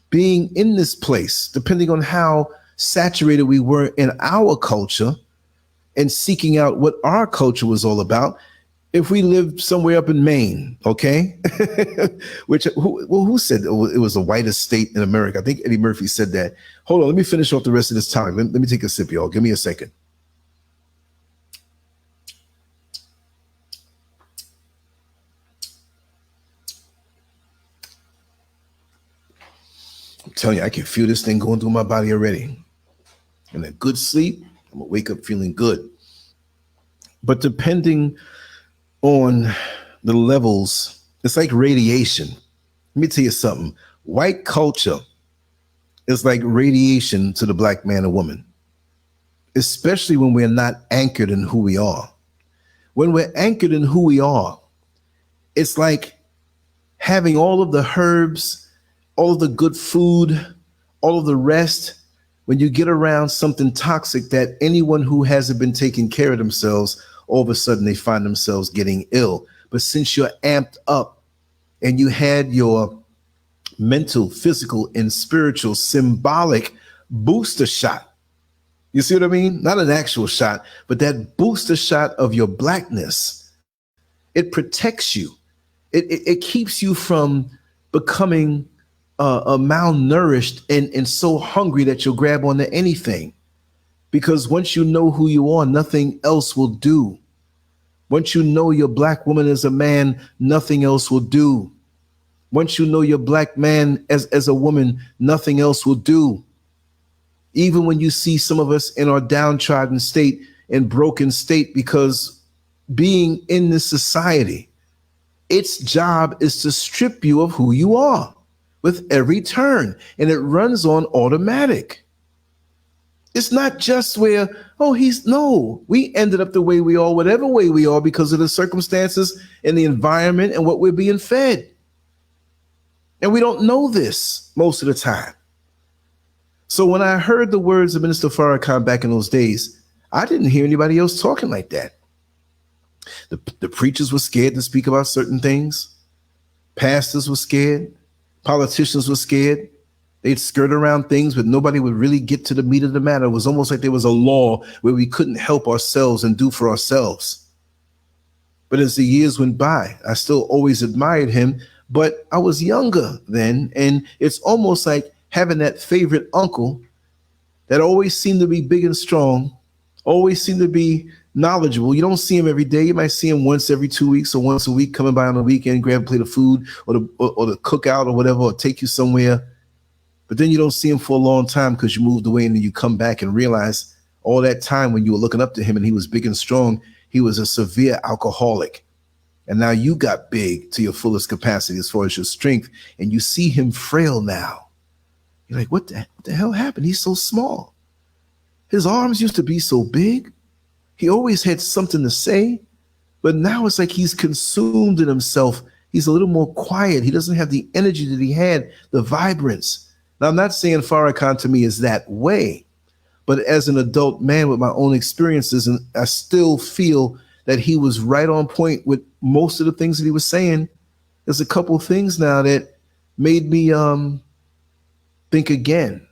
being in this place, depending on how saturated we were in our culture and seeking out what our culture was all about. If we lived somewhere up in Maine, okay, who said it was the whitest state in America? I think Eddie Murphy said that. Hold on, let me finish off the rest of this time. Let me take a sip, y'all. Give me a second. I'm telling you, I can feel this thing going through my body already. And a good sleep, I'm gonna wake up feeling good. But depending on the levels, it's like radiation. Let me tell you something. White culture is like radiation to the black man or woman, especially when we're not anchored in who we are. When we're anchored in who we are, it's like having all of the herbs, all of the good food, all of the rest. When you get around something toxic that anyone who hasn't been taking care of themselves, all of a sudden they find themselves getting ill. But since you're amped up and you had your mental, physical, and spiritual symbolic booster shot, you see what I mean? Not an actual shot, but that booster shot of your blackness, it protects you. It keeps you from becoming malnourished and so hungry that you'll grab onto anything. Because once you know who you are, nothing else will do. Once you know your black woman as a man, nothing else will do. Once you know your black man as a woman, nothing else will do. Even when you see some of us in our downtrodden state and broken state, because being in this society, its job is to strip you of who you are with every turn, and it runs on automatic. It's not just where, we ended up the way we are, whatever way we are, because of the circumstances and the environment and what we're being fed. And we don't know this most of the time. So when I heard the words of Minister Farrakhan back in those days, I didn't hear anybody else talking like that. The preachers were scared to speak about certain things. Pastors were scared. Politicians were scared. They'd skirt around things, but nobody would really get to the meat of the matter. It was almost like there was a law where we couldn't help ourselves and do for ourselves. But as the years went by, I still always admired him, but I was younger then. And it's almost like having that favorite uncle that always seemed to be big and strong, always seemed to be knowledgeable. You don't see him every day. You might see him once every 2 weeks or once a week, coming by on the weekend, grab a plate of food or the cookout or whatever, or take you somewhere. But then you don't see him for a long time because you moved away, and then you come back and realize all that time when you were looking up to him and he was big and strong, he was a severe alcoholic. And now you got big to your fullest capacity as far as your strength, and you see him frail now. You're like, what the hell happened? He's so small. His arms used to be so big. He always had something to say, but now it's like he's consumed in himself. He's a little more quiet. He doesn't have the energy that he had, the vibrance. Now, I'm not saying Farrakhan to me is that way, but as an adult man with my own experiences, and I still feel that he was right on point with most of the things that he was saying. There's a couple things now that made me think again,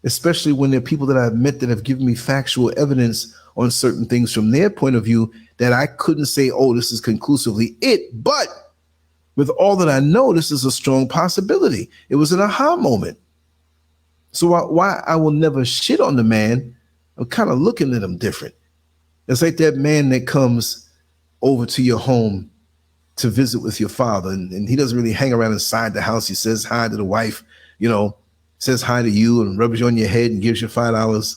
especially when there are people that I've met that have given me factual evidence on certain things from their point of view that I couldn't say, oh, this is conclusively it. But with all that I know, this is a strong possibility. It was an aha moment. So why I will never shit on the man, I'm kind of looking at him different. It's like that man that comes over to your home to visit with your father, and he doesn't really hang around inside the house. He says hi to the wife, says hi to you and rubs you on your head and gives you $5.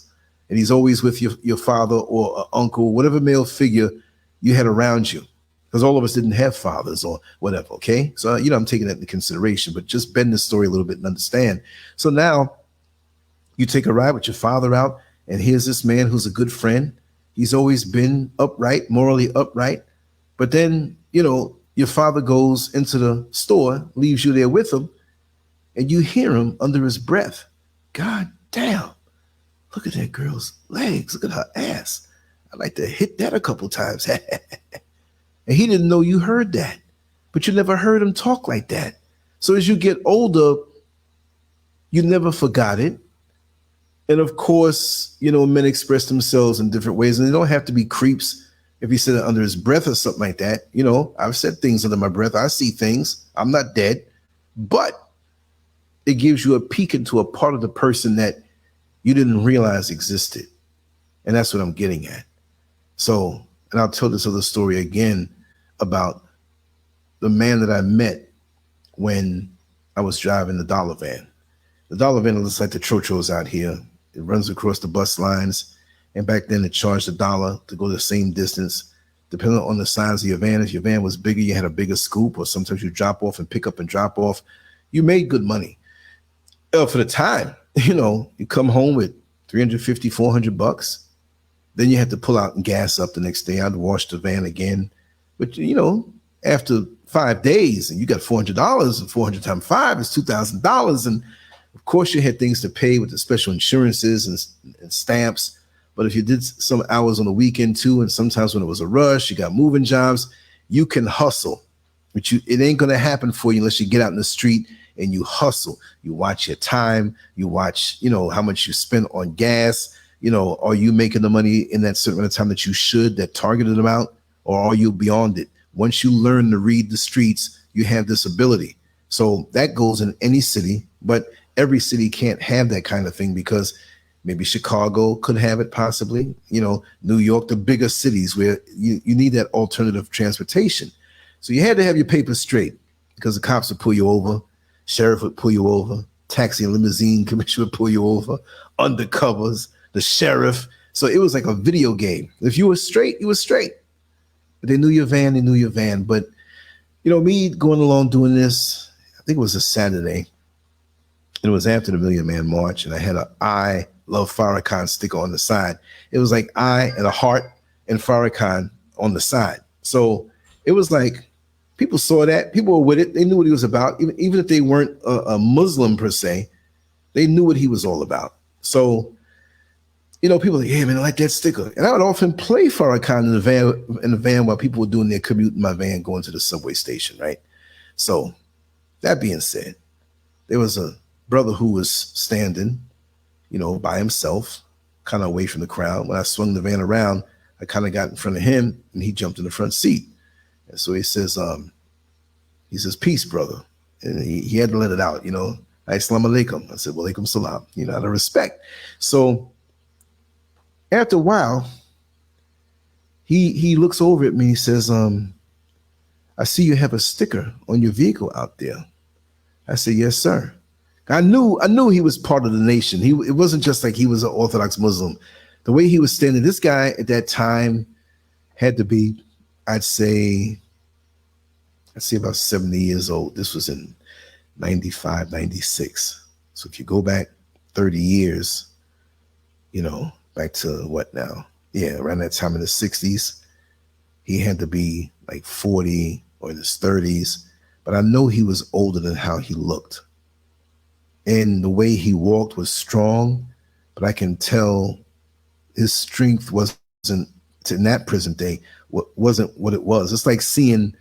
And he's always with your father or an uncle, whatever male figure you had around you. Because all of us didn't have fathers or whatever, okay? So, I'm taking that into consideration, but just bend the story a little bit and understand. So now you take a ride with your father out, and here's this man who's a good friend. He's always been upright, morally upright. But then, your father goes into the store, leaves you there with him, and you hear him under his breath. God damn, look at that girl's legs. Look at her ass. I'd like to hit that a couple times. And he didn't know you heard that, but you never heard him talk like that. So as you get older, you never forgot it. And of course, men express themselves in different ways, and they don't have to be creeps. If he said it under his breath or something like that, I've said things under my breath. I see things. I'm not dead, but it gives you a peek into a part of the person that you didn't realize existed. And that's what I'm getting at. So, and I'll tell this other story again about the man that I met when I was driving the dollar van. The dollar van looks like the Trochos out here. It runs across the bus lines. And back then it charged $1 to go the same distance, depending on the size of your van. If your van was bigger, you had a bigger scoop, or sometimes you drop off and pick up and drop off. You made good money. For the time, you come home with $350, $400. Then you had to pull out and gas up the next day. I'd wash the van again. But, after 5 days and you got $400, and 400 times 5 is $2,000. And of course you had things to pay with the special insurances and stamps. But if you did some hours on the weekend too, and sometimes when it was a rush, you got moving jobs, you can hustle. But it ain't going to happen for you unless you get out in the street and you hustle. You watch your time. You watch, how much you spend on gas. Are you making the money in that certain amount of time that you should, that targeted amount, or are you beyond it? Once you learn to read the streets, you have this ability. So that goes in any city, but every city can't have that kind of thing, because maybe Chicago could have it possibly, New York, the bigger cities where you need that alternative transportation. So you had to have your papers straight, because the cops would pull you over, sheriff would pull you over, taxi and limousine commissioner would pull you over, undercovers, the sheriff. So it was like a video game. If you were straight, you were straight. But they knew your van, But, me going along doing this, I think it was a Saturday, and it was after the Million Man March, and I had I Love Farrakhan sticker on the side. It was like I and a heart and Farrakhan on the side. So it was like people saw that. People were with it. They knew what he was about. Even if they weren't a Muslim per se, they knew what he was all about. So, people were like, yeah, man, I like that sticker. And I would often play Farrakhan in the van while people were doing their commute in my van going to the subway station, right? So that being said, there was a brother who was standing, by himself, kind of away from the crowd. When I swung the van around, I kind of got in front of him and he jumped in the front seat. And so he says, peace, brother. And he had to let it out, Assalamu alaikum. I said, wa alaikum salam, out of respect. So after a while, he looks over at me. He says, I see you have a sticker on your vehicle out there. I said, yes, sir. I knew he was part of the nation. It wasn't just like he was an Orthodox Muslim. The way he was standing, this guy at that time had to be, I'd say, I see about 70 years old. This was in 95, 96. So if you go back 30 years, you know, back to what now? Yeah, around that time in the 60s, he had to be like 40 or in his 30s. But I know he was older than how he looked. And the way he walked was strong, but I can tell his strength wasn't, in that present day, wasn't what it was. It's like seeing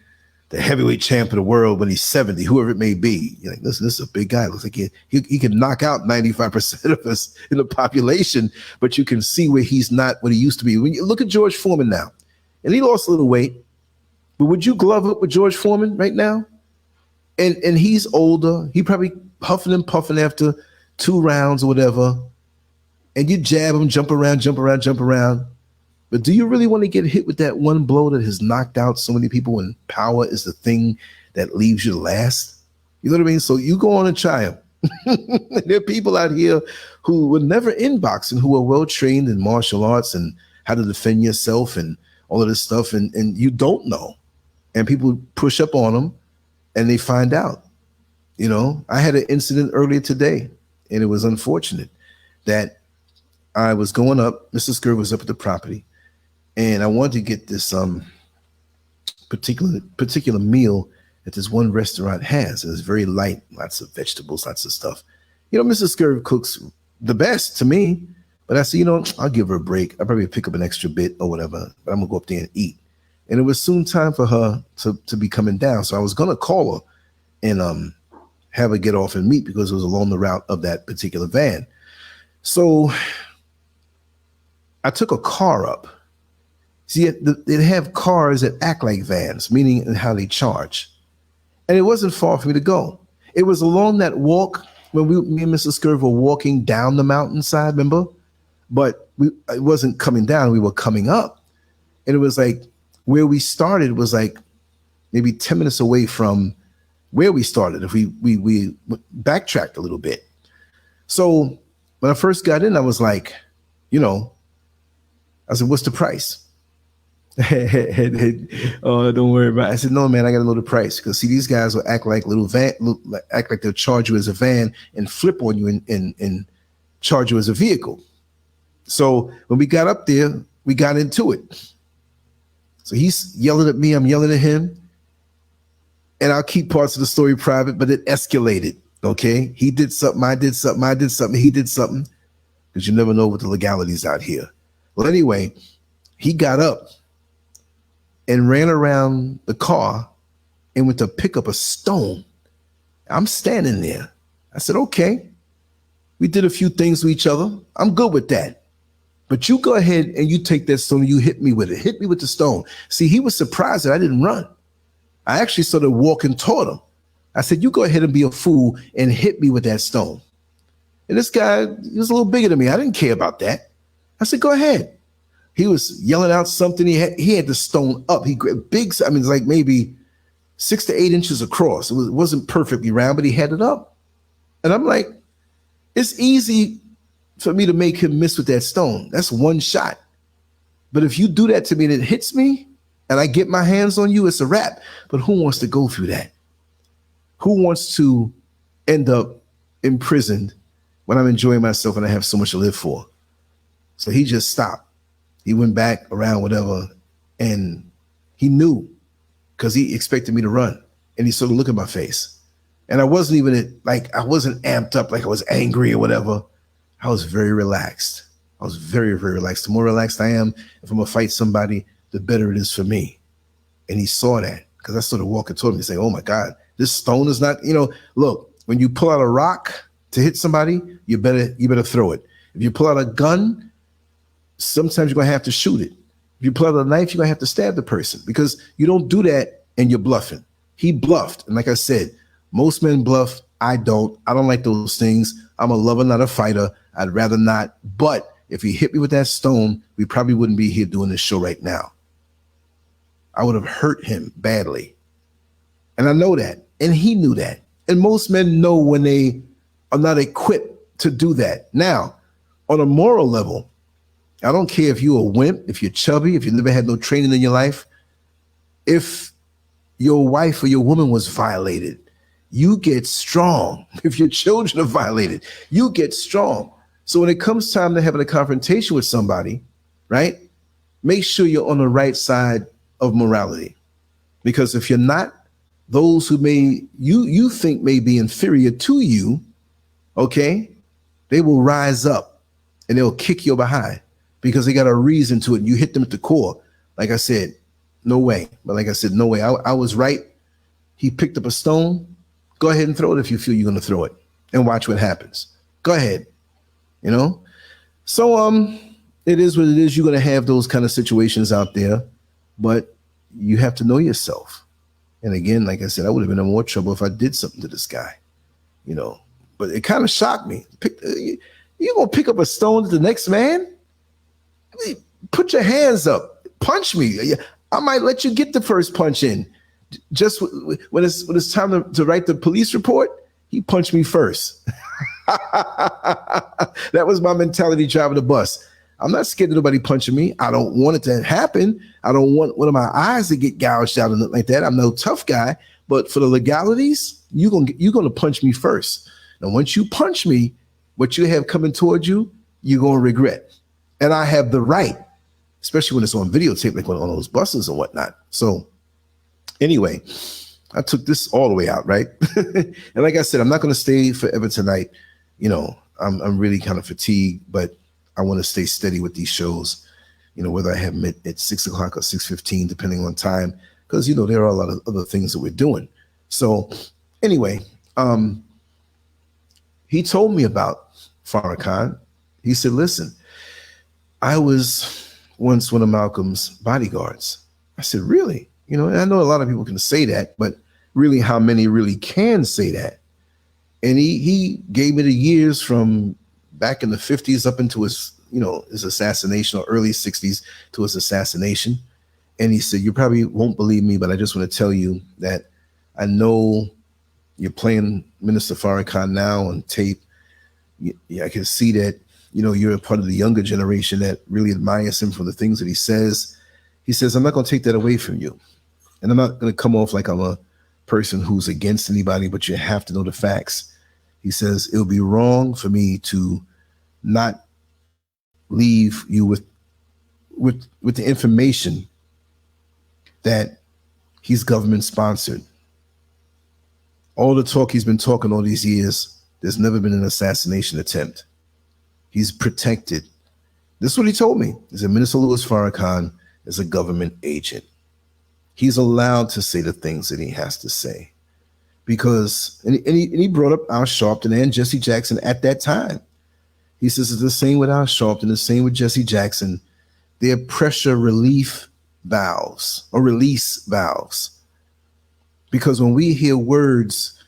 the heavyweight champ of the world when he's 70, whoever it may be. You're like, listen, this is a big guy. Looks like he can knock out 95% of us in the population, but you can see where he's not what he used to be. When you look at George Foreman now, and he lost a little weight, but would you glove up with George Foreman right now? And he's older. He probably huffing and puffing after 2 rounds or whatever. And you jab him, jump around. But do you really want to get hit with that one blow that has knocked out so many people when power is the thing that leaves you last? You know what I mean? So you go on and try him. There are people out here who were never in boxing, who are well trained in martial arts and how to defend yourself and all of this stuff. And you don't know. And people push up on them and they find out. You know, I had an incident earlier today, and it was unfortunate that I was going up. Mr. SCURV was up at the property, and I wanted to get this particular meal that this one restaurant has. It's very light, lots of vegetables, lots of stuff. You know, Mr. SCURV cooks the best to me, but I said, you know, I'll give her a break. I'll probably pick up an extra bit or whatever, but I'm gonna go up there and eat. And it was soon time for her to be coming down. So I was gonna call her and have her get off and meet because it was along the route of that particular van. So I took a car up. See, they have cars that act like vans, meaning in how they charge. And it wasn't far for me to go. It was along that walk when me and Mr. SCURV were walking down the mountainside, remember? But it wasn't coming down, we were coming up. And it was like, where we started was like maybe 10 minutes away from where we started. If we backtracked a little bit. So when I first got in, I was like, you know, I said, what's the price? Oh, don't worry about it. I said, no, man, I got to know the price. Because see, these guys will act like act like they'll charge you as a van and flip on you and charge you as a vehicle. So when we got up there, we got into it. So he's yelling at me, I'm yelling at him. And I'll keep parts of the story private, but it escalated, okay? He did something, I did something, he did something, because you never know what the legalities out here. Well, anyway, he got up and ran around the car and went to pick up a stone. I'm standing there. I said, okay, we did a few things to each other. I'm good with that. But you go ahead and you take that stone and you hit me with it. Hit me with the stone. See, he was surprised that I didn't run. I actually started walking toward him. I said, you go ahead and be a fool and hit me with that stone. And this guy, he was a little bigger than me. I didn't care about that. I said, go ahead. He was yelling out something. He had the stone up. He grabbed big, I mean, it's like maybe 6 to 8 inches across. It wasn't perfectly round, but he had it up. And I'm like, it's easy for me to make him miss with that stone. That's one shot. But if you do that to me and it hits me and I get my hands on you, it's a wrap. But who wants to go through that? Who wants to end up imprisoned when I'm enjoying myself and I have so much to live for? So he just stopped. He went back around whatever, and he knew because he expected me to run. And he sort of looked at my face. And I wasn't even like, I wasn't amped up like I was angry or whatever. I was very relaxed. I was very, very relaxed. The more relaxed I am, if I'm gonna fight somebody, the better it is for me. And he saw that because I started walking toward him and saying, oh my God, this stone is not, you know, look, when you pull out a rock to hit somebody, you better throw it. If you pull out a gun, sometimes you're gonna have to shoot it. If you pull out a knife, you're gonna have to stab the person because you don't do that and you're bluffing. He bluffed. And like I said, most men bluff. I don't like those things. I'm a lover, not a fighter. I'd rather not. But if he hit me with that stone, we probably wouldn't be here doing this show right now. I would have hurt him badly. And I know that. And he knew that. And most men know when they are not equipped to do that. Now, on a moral level, I don't care if you're a wimp, if you're chubby, if you never had no training in your life. If your wife or your woman was violated, you get strong. If your children are violated, you get strong. So when it comes time to having a confrontation with somebody, right, make sure you're on the right side of morality. Because if you're not, those who you think may be inferior to you, okay, they will rise up and they'll kick your behind because they got a reason to it. You hit them at the core. Like I said, no way. But like I said, no way. I was right. He picked up a stone. Go ahead and throw it if you feel you're going to throw it and watch what happens. Go ahead. You know? So it is what it is. You're going to have those kind of situations out there, but you have to know yourself. And again, like I said, I would have been in more trouble if I did something to this guy, you know. But it kind of shocked me. You gonna pick up a stone to the next man? I mean, put your hands up, punch me. I might let you get the first punch in. Just when it's time to write the police report, he punched me first. That was my mentality driving the bus. I'm not scared of nobody punching me. I don't want it to happen. I don't want one of my eyes to get gouged out and nothing like that. I'm no tough guy. But for the legalities, you're gonna punch me first. And once you punch me, what you have coming towards you, you're gonna regret. And I have the right, especially when it's on videotape, like on those buses and whatnot. So anyway, I took this all the way out, right? And like I said, I'm not gonna stay forever tonight. You know, I'm really kind of fatigued, but I want to stay steady with these shows, you know, whether I have them at 6 o'clock or 6:15, depending on time, because, you know, there are a lot of other things that we're doing. So anyway, he told me about Farrakhan. He said, listen, I was once one of Malcolm's bodyguards. I said, really? You know, and I know a lot of people can say that, but really how many really can say that? And he gave me the years from back in the 50s up into his, you know, his assassination, or early 60s to his assassination. And he said, you probably won't believe me, but I just want to tell you that I know you're playing Minister Farrakhan now on tape. I can see that, you know, you're a part of the younger generation that really admires him for the things that he says. He says, I'm not going to take that away from you. And I'm not going to come off like I'm a person who's against anybody, but you have to know the facts. He says, it'll be wrong for me to not leave you with the information that he's government sponsored. All the talk he's been talking all these years, there's never been an assassination attempt. He's protected. This is what he told me. He said, Minister Louis Farrakhan is a government agent. He's allowed to say the things that he has to say. Because, and he brought up Al Sharpton and Jesse Jackson at that time. He says it's the same with Al Sharpton, the same with Jesse Jackson. They're pressure relief valves or release valves. Because when we hear words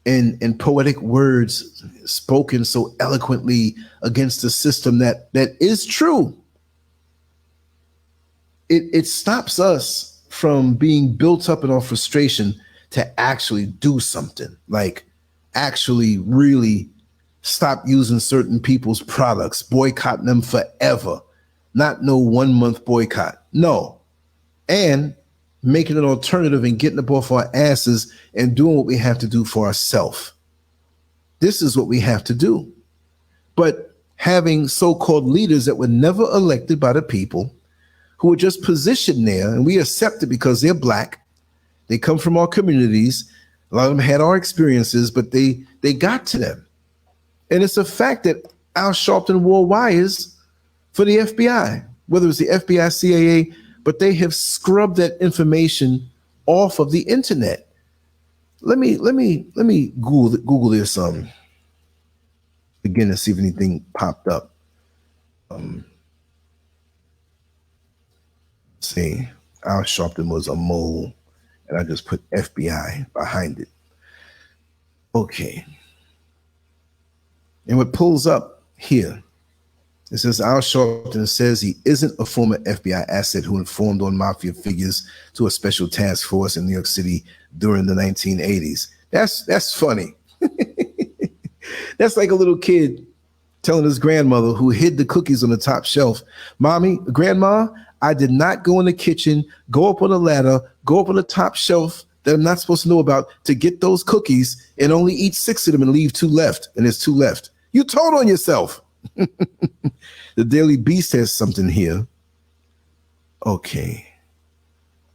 and poetic words spoken so eloquently against a system that is true, it stops us from being built up in our frustration to actually do something, like actually really stop using certain people's products, boycotting them forever, not no 1 month boycott, no. And making an alternative and getting up off our asses and doing what we have to do for ourselves. This is what we have to do. But having so-called leaders that were never elected by the people, who were just positioned there, and we accept it because they're Black, they come from our communities, a lot of them had our experiences, but they got to them. And it's a fact that Al Sharpton wore wires for the FBI, whether it's the FBI, CIA, but they have scrubbed that information off of the internet. Let me Google this again and see if anything popped up. See, Al Sharpton was a mole, and I just put FBI behind it. Okay. And what pulls up here, it says Al Sharpton says he isn't a former FBI asset who informed on mafia figures to a special task force in New York City during the 1980s. That's funny. That's like a little kid telling his grandmother who hid the cookies on the top shelf, Mommy, Grandma, I did not go in the kitchen, go up on a ladder, go up on the top shelf that I'm not supposed to know about to get those cookies and only eat 6 of them and leave 2 left. And there's 2 left. You told on yourself. The Daily Beast has something here. Okay,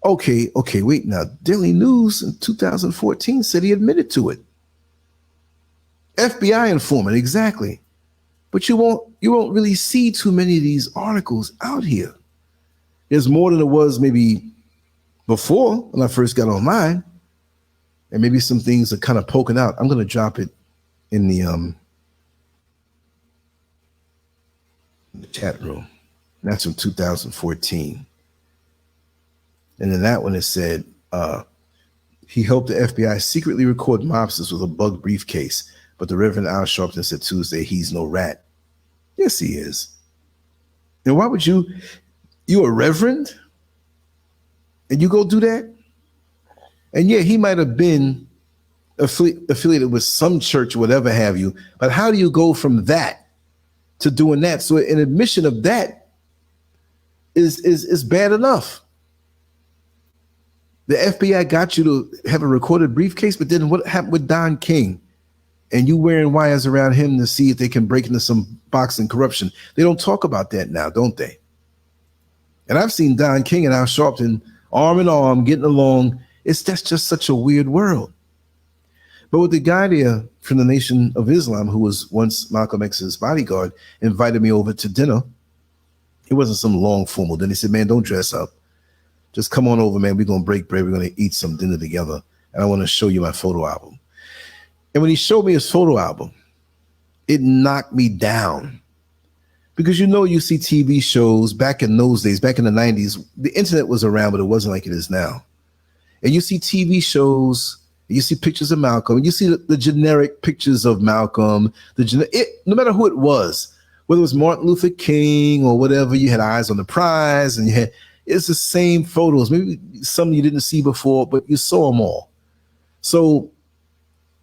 wait now. Daily News in 2014 said he admitted to it. FBI informant, exactly. But you won't really see too many of these articles out here. There's more than it was maybe before when I first got online. And maybe some things are kind of poking out. I'm going to drop it in the chat room. That's from 2014. And in that one, it said, he helped the FBI secretly record mobsters with a bug briefcase. But the Reverend Al Sharpton said Tuesday, he's no rat. Yes, he is. And why would you a reverend? And you go do that? And yeah, he might have been affiliated with some church or whatever have you. But how do you go from that to doing that? So an admission of that is bad enough. The FBI got you to have a recorded briefcase, but then what happened with Don King? And you wearing wires around him to see if they can break into some boxing corruption. They don't talk about that now, don't they? And I've seen Don King and Al Sharpton arm in arm getting along. That's just such a weird world. But with the guy there from the Nation of Islam, who was once Malcolm X's bodyguard, invited me over to dinner. It wasn't some long formal dinner. He said, man, don't dress up. Just come on over, man. We're going to break bread. We're going to eat some dinner together. And I want to show you my photo album. And when he showed me his photo album, it knocked me down. Because you see TV shows back in those days, back in the 90s, the internet was around, but it wasn't like it is now. And you see TV shows, you see pictures of Malcolm, and you see the generic pictures of Malcolm, no matter who it was, whether it was Martin Luther King or whatever, you had eyes on the prize, and it's the same photos, maybe some you didn't see before, but you saw them all. So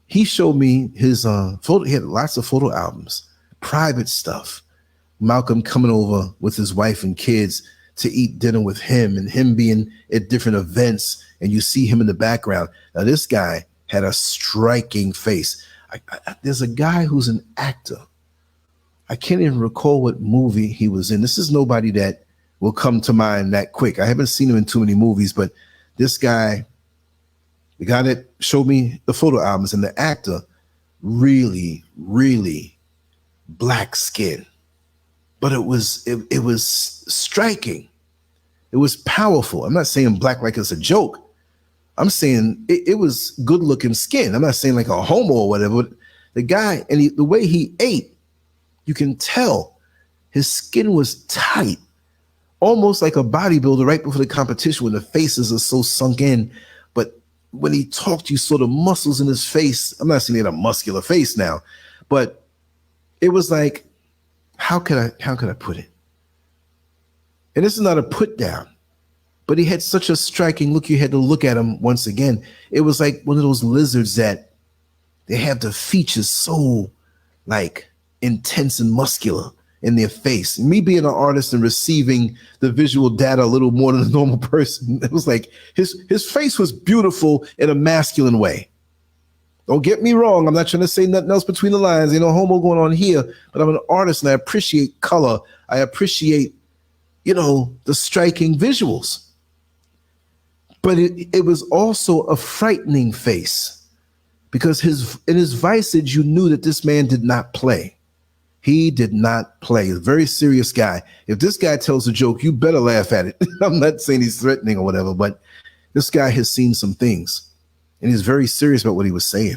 he showed me his photo. He had lots of photo albums, private stuff. Malcolm coming over with his wife and kids to eat dinner with him, and him being at different events, and you see him in the background. Now, this guy had a striking face. There's a guy who's an actor. I can't even recall what movie he was in. This is nobody that will come to mind that quick. I haven't seen him in too many movies, but this guy, the guy that showed me the photo albums, and the actor, really, really black skin. But it was striking. It was powerful. I'm not saying black like it's a joke. I'm saying it was good looking skin. I'm not saying like a homo or whatever. But the guy, and the way he ate, you can tell his skin was tight, almost like a bodybuilder right before the competition when the faces are so sunk in. But when he talked, you saw the muscles in his face. I'm not saying he had a muscular face now, but it was like, how could I put it? And this is not a put down, but he had such a striking look. You had to look at him once again. It was like one of those lizards that they have the features so like intense and muscular in their face. Me being an artist and receiving the visual data a little more than a normal person, it was like his face was beautiful in a masculine way. Don't get me wrong. I'm not trying to say nothing else between the lines. Ain't no homo going on here, but I'm an artist and I appreciate color. I appreciate, the striking visuals. But it was also a frightening face because in his visage, you knew that this man did not play. He did not play. He's a very serious guy. If this guy tells a joke, you better laugh at it. I'm not saying he's threatening or whatever, but this guy has seen some things. And he's very serious about what he was saying.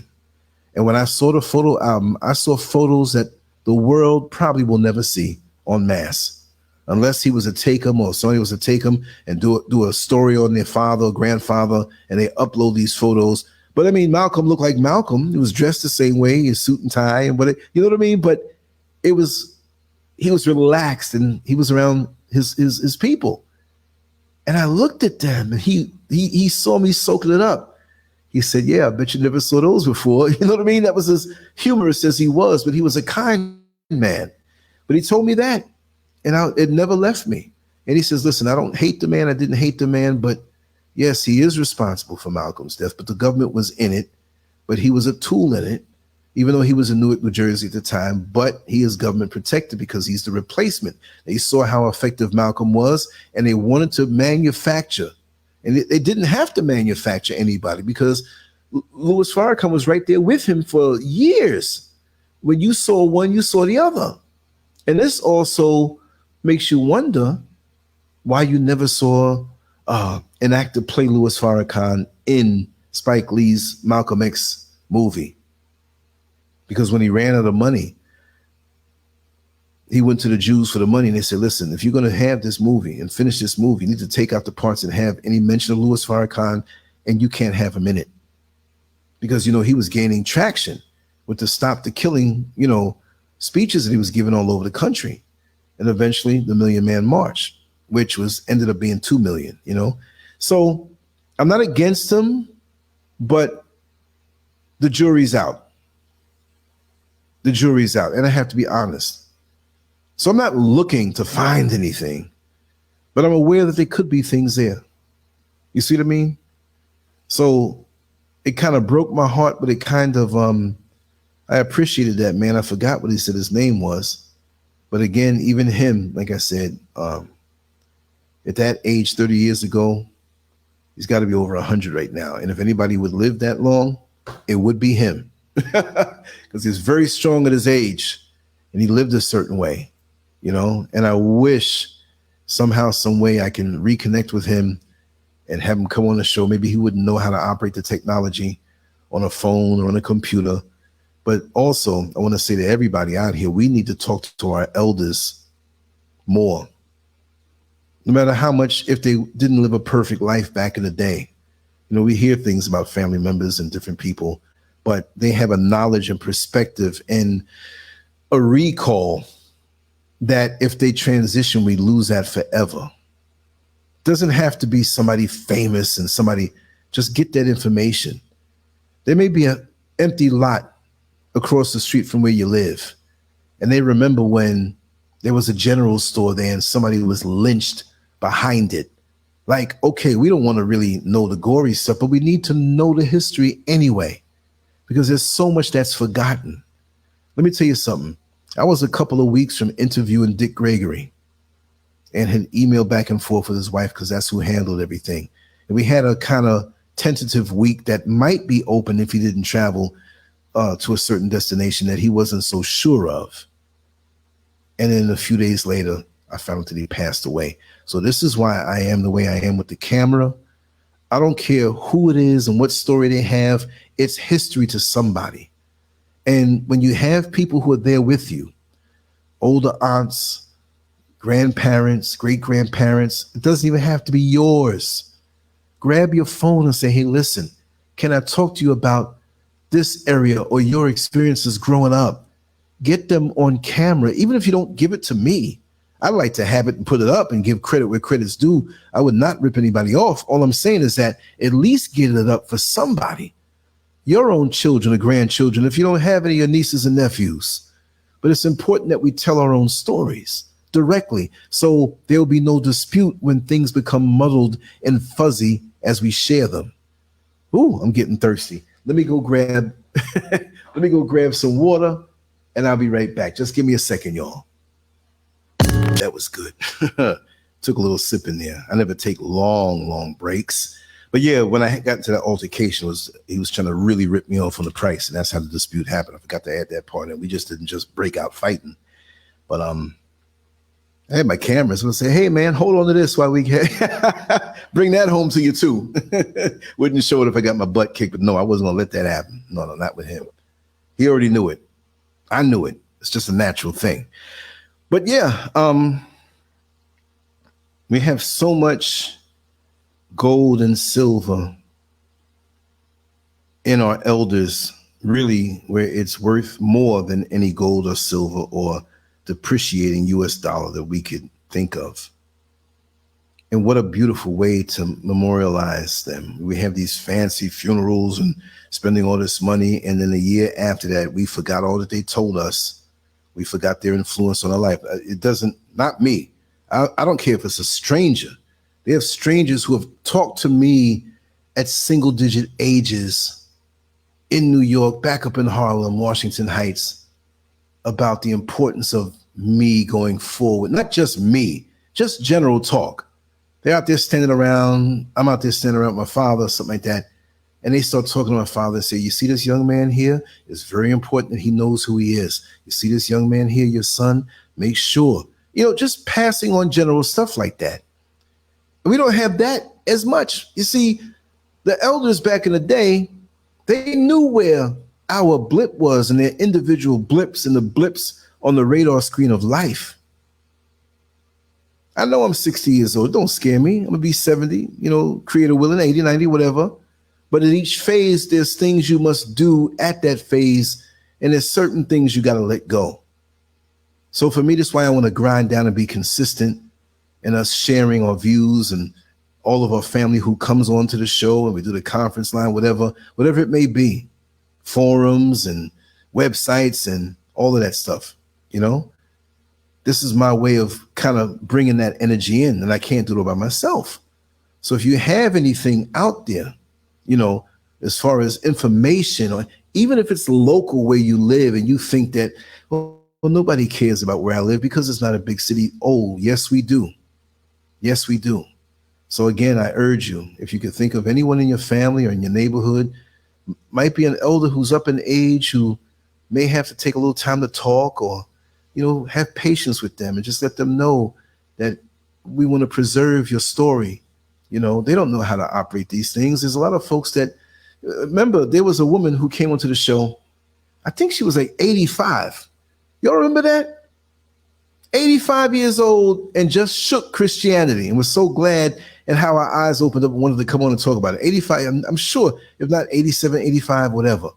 And when I saw the photo album, I saw photos that the world probably will never see en masse, unless he was to take them or somebody was to take them and do a story on their father or grandfather, and they upload these photos. But I mean, Malcolm looked like Malcolm. He was dressed the same way, his suit and tie, and you know what I mean? But he was relaxed and he was around his people. And I looked at them and he saw me soaking it up. He said, yeah, I bet you never saw those before. You know what I mean? That was as humorous as he was, but he was a kind man. But he told me that, and it never left me. And he says, listen, I don't hate the man. I didn't hate the man, but yes, he is responsible for Malcolm's death, but the government was in it, but he was a tool in it, even though he was in Newark, New Jersey at the time, but he is government protected because he's the replacement. They saw how effective Malcolm was, and they wanted to manufacture. And they didn't have to manufacture anybody because Louis Farrakhan was right there with him for years. When you saw one, you saw the other. And this also makes you wonder why you never saw an actor play Louis Farrakhan in Spike Lee's Malcolm X movie. Because when he ran out of money, he went to the Jews for the money, and they said, listen, if you're going to have this movie and finish this movie, you need to take out the parts that have any mention of Louis Farrakhan, and you can't have him in it. Because, you know, he was gaining traction with the Stop the Killing, you know, speeches that he was giving all over the country. And eventually the Million Man March, which ended up being 2 million, you know. So I'm not against him, but the jury's out. The jury's out, and I have to be honest. So I'm not looking to find anything, but I'm aware that there could be things there. You see what I mean? So it kind of broke my heart, but it kind of, I appreciated that, man. I forgot what he said his name was. But again, even him, like I said, at that age 30 years ago, he's got to be over 100 right now. And if anybody would live that long, it would be him. Because he's very strong at his age and he lived a certain way, you know. And I wish somehow, some way I can reconnect with him and have him come on the show. Maybe he wouldn't know how to operate the technology on a phone or on a computer. But also, I want to say to everybody out here, we need to talk to our elders more. No matter how much, if they didn't live a perfect life back in the day. You know, we hear things about family members and different people, but they have a knowledge and perspective and a recall that if they transition, we lose that forever. Doesn't have to be somebody famous and somebody, just get that information. There may be an empty lot across the street from where you live, and they remember when there was a general store there and somebody was lynched behind it. Like, okay, we don't want to really know the gory stuff, but we need to know the history anyway, because there's so much that's forgotten. Let me tell you something. I was a couple of weeks from interviewing Dick Gregory and had emailed back and forth with his wife because that's who handled everything. And we had a kind of tentative week that might be open if he didn't travel to a certain destination that he wasn't so sure of. And then a few days later, I found out that he passed away. So this is why I am the way I am with the camera. I don't care who it is and what story they have. It's history to somebody. And when you have people who are there with you, older aunts, grandparents, great-grandparents, it doesn't even have to be yours. Grab your phone and say, hey, listen, can I talk to you about this area or your experiences growing up? Get them on camera, even if you don't give it to me. I'd like to have it and put it up and give credit where credit's due. I would not rip anybody off. All I'm saying is that at least get it up for somebody, your own children or grandchildren, if you don't have any of your nieces and nephews. But it's important that we tell our own stories directly, so there'll be no dispute when things become muddled and fuzzy as we share them. Ooh, I'm getting thirsty. Let me go grab some water, and I'll be right back. Just give me a second, y'all. That was good. Took a little sip in there. I never take long breaks. But yeah, when I got into that altercation, he was trying to really rip me off on the price, and that's how the dispute happened. I forgot to add that part in. We just didn't just break out fighting. But I had my cameras. I say, hey man, hold on to this while we bring that home to you too. Wouldn't show it if I got my butt kicked, but no, I wasn't gonna let that happen. No, not with him. He already knew it. I knew it. It's just a natural thing. But yeah, we have so much gold and silver in our elders, really, where it's worth more than any gold or silver or depreciating US dollar that we could think of. And what a beautiful way to memorialize them. We have these fancy funerals and spending all this money, and then a year after that, we forgot all that they told us We forgot their influence on our life. It doesn't, not me. I don't care if it's a stranger. They have strangers who have talked to me at single digit ages in New York, back up in Harlem, Washington Heights, about the importance of me going forward. Not just me, just general talk. They're out there standing around. I'm out there standing around with my father, something like that. And they start talking to my father and say, you see this young man here? It's very important that he knows who he is. You see this young man here, your son? Make sure. Just passing on general stuff like that. We don't have that as much. You see, the elders back in the day, they knew where our blip was and their individual blips and the blips on the radar screen of life. I know I'm 60 years old. Don't scare me. I'm going to be 70, creator willing, 80, 90, whatever. But in each phase, there's things you must do at that phase, and there's certain things you got to let go. So for me, that's why I want to grind down and be consistent in us sharing our views and all of our family who comes on to the show, and we do the conference line, whatever it may be, forums and websites and all of that stuff, This is my way of kind of bringing that energy in, and I can't do it by myself. So if you have anything out there, as far as information, or even if it's local where you live and you think that, well, nobody cares about where I live because it's not a big city. Oh, yes, we do. Yes, we do. So again, I urge you, if you could think of anyone in your family or in your neighborhood, might be an elder who's up in age who may have to take a little time to talk, or, have patience with them and just let them know that we want to preserve your story. They don't know how to operate these things. There's a lot of folks that, remember, there was a woman who came onto the show. I think she was like 85. Y'all remember that? 85 years old and just shook Christianity and was so glad and how our eyes opened up and wanted to come on and talk about it. 85, I'm sure, if not 87, 85, whatever.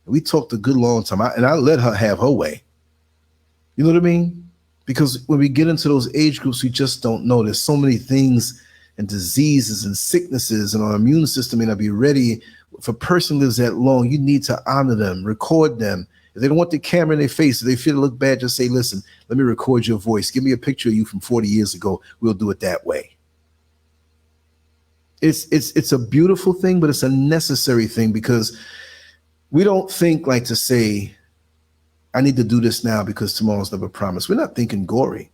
We talked a good long time, and I let her have her way. You know what I mean? Because when we get into those age groups, we just don't know. There's so many things and diseases and sicknesses, and our immune system may not be ready. If a person lives that long, you need to honor them, record them. If they don't want the camera in their face, if they feel to look bad, just say, listen, let me record your voice. Give me a picture of you from 40 years ago. We'll do it that way. It's a beautiful thing, but it's a necessary thing, because we don't think like to say, I need to do this now because tomorrow's never promised. We're not thinking gory.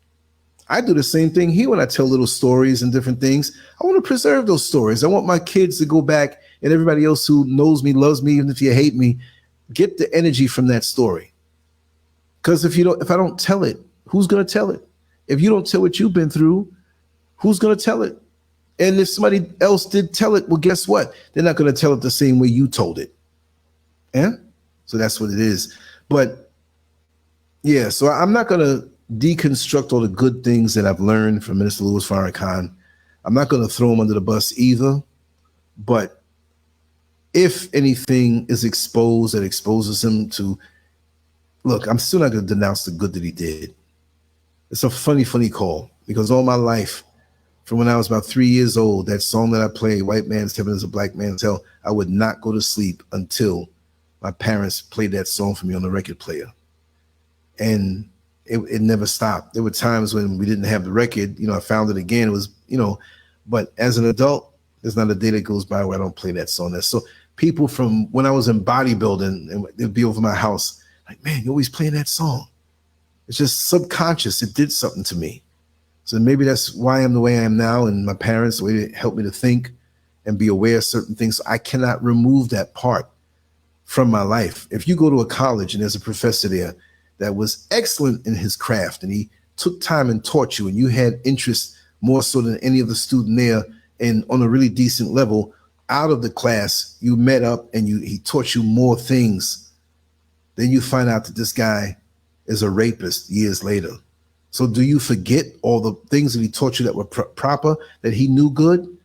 I do the same thing here when I tell little stories and different things. I want to preserve those stories. I want my kids to go back, and everybody else who knows me, loves me, even if you hate me, get the energy from that story. Because if I don't tell it, who's going to tell it? If you don't tell what you've been through, who's going to tell it? And if somebody else did tell it, well, guess what? They're not going to tell it the same way you told it. Yeah? So that's what it is. But yeah, so I'm not going to deconstruct all the good things that I've learned from Minister Louis Farrakhan. I'm not going to throw him under the bus either. But if anything is exposed that exposes him to, look, I'm still not going to denounce the good that he did. It's a funny call, because all my life, from when I was about 3 years old, that song that I played, White Man's Heaven is a Black Man's Hell, I would not go to sleep until my parents played that song for me on the record player. And it never stopped. There were times when we didn't have the record, I found it again. It was, but as an adult, there's not a day that goes by where I don't play that song. That's so people from when I was in bodybuilding, and they'd be over my house, like, man, you're always playing that song. It's just subconscious. It did something to me. So maybe that's why I'm the way I am now, and my parents, the way they helped me to think and be aware of certain things. So I cannot remove that part from my life. If you go to a college and there's a professor there that was excellent in his craft, and he took time and taught you, and you had interest more so than any other student there, and on a really decent level, out of the class, you met up and he taught you more things. Then you find out that this guy is a rapist years later. So do you forget all the things that he taught you that were proper, that he knew good?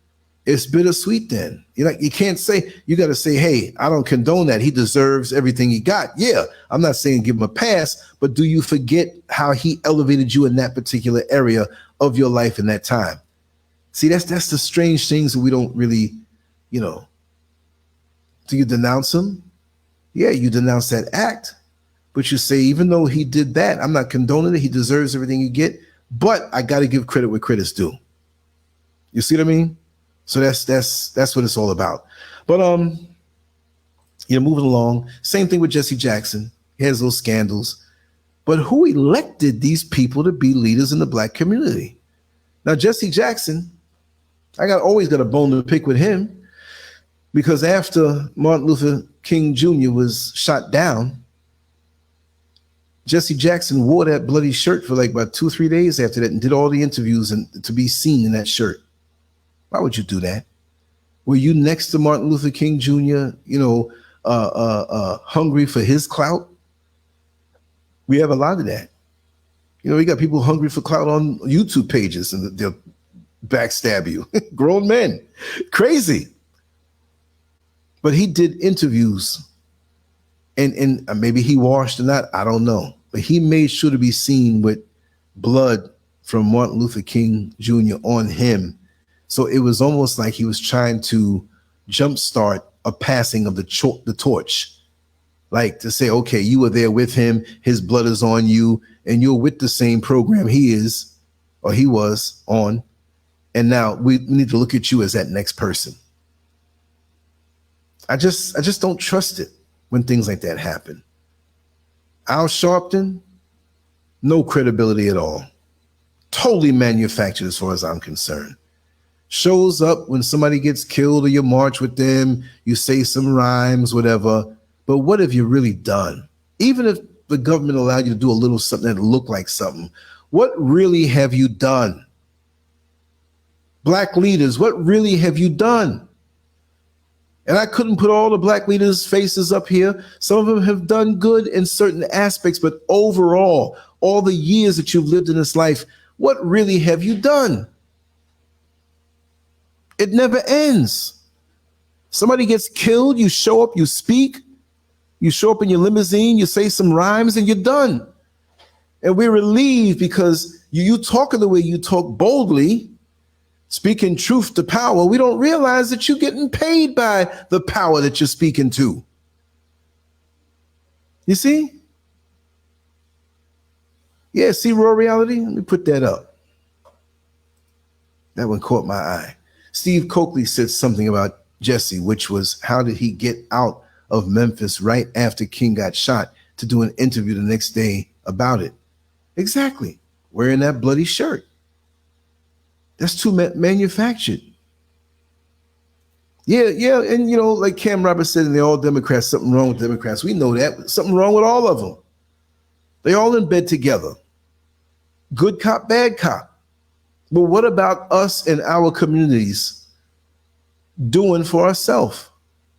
It's bittersweet then. You can't say, you got to say, hey, I don't condone that. He deserves everything he got. Yeah, I'm not saying give him a pass, but do you forget how he elevated you in that particular area of your life in that time? See, that's the strange things that we don't really, do you denounce him? Yeah, you denounce that act, but you say, even though he did that, I'm not condoning it. He deserves everything you get, but I got to give credit where credit's due. You see what I mean? So that's what it's all about. But moving along. Same thing with Jesse Jackson. He has those scandals. But who elected these people to be leaders in the black community? Now, Jesse Jackson, always got a bone to pick with him, because after Martin Luther King Jr. was shot down, Jesse Jackson wore that bloody shirt for like about 2-3 days after that and did all the interviews and to be seen in that shirt. Why would you do that? Were you next to Martin Luther King Jr., hungry for his clout? We have a lot of that. We got people hungry for clout on YouTube pages and they'll backstab you. Grown men. Crazy. But he did interviews and maybe he washed or not, I don't know. But he made sure to be seen with blood from Martin Luther King Jr. on him. So it was almost like he was trying to jumpstart a passing of the torch. Like to say, okay, you were there with him, his blood is on you, and you're with the same program he was on. And now we need to look at you as that next person. I just don't trust it when things like that happen. Al Sharpton, no credibility at all. Totally manufactured as far as I'm concerned. Shows up when somebody gets killed or you march with them, you say some rhymes, whatever. But what have you really done? Even if the government allowed you to do a little something that looked like something, what really have you done? Black leaders, what really have you done? And I couldn't put all the black leaders' faces up here. Some of them have done good in certain aspects, but overall, all the years that you've lived in this life, what really have you done? It never ends. Somebody gets killed, you show up, you speak, you show up in your limousine, you say some rhymes, and you're done. And we're relieved because you talking the way you talk boldly, speaking truth to power. We don't realize that you're getting paid by the power that you're speaking to. You see? Yeah, see raw reality? Let me put that up. That one caught my eye. Steve Coakley said something about Jesse, which was, how did he get out of Memphis right after King got shot to do an interview the next day about it? Exactly. Wearing that bloody shirt. That's too manufactured. Yeah. And, like Cam Roberts said, and they're all Democrats, something wrong with Democrats. We know that. Something wrong with all of them. They all in bed together. Good cop, bad cop. But what about us and our communities doing for ourselves?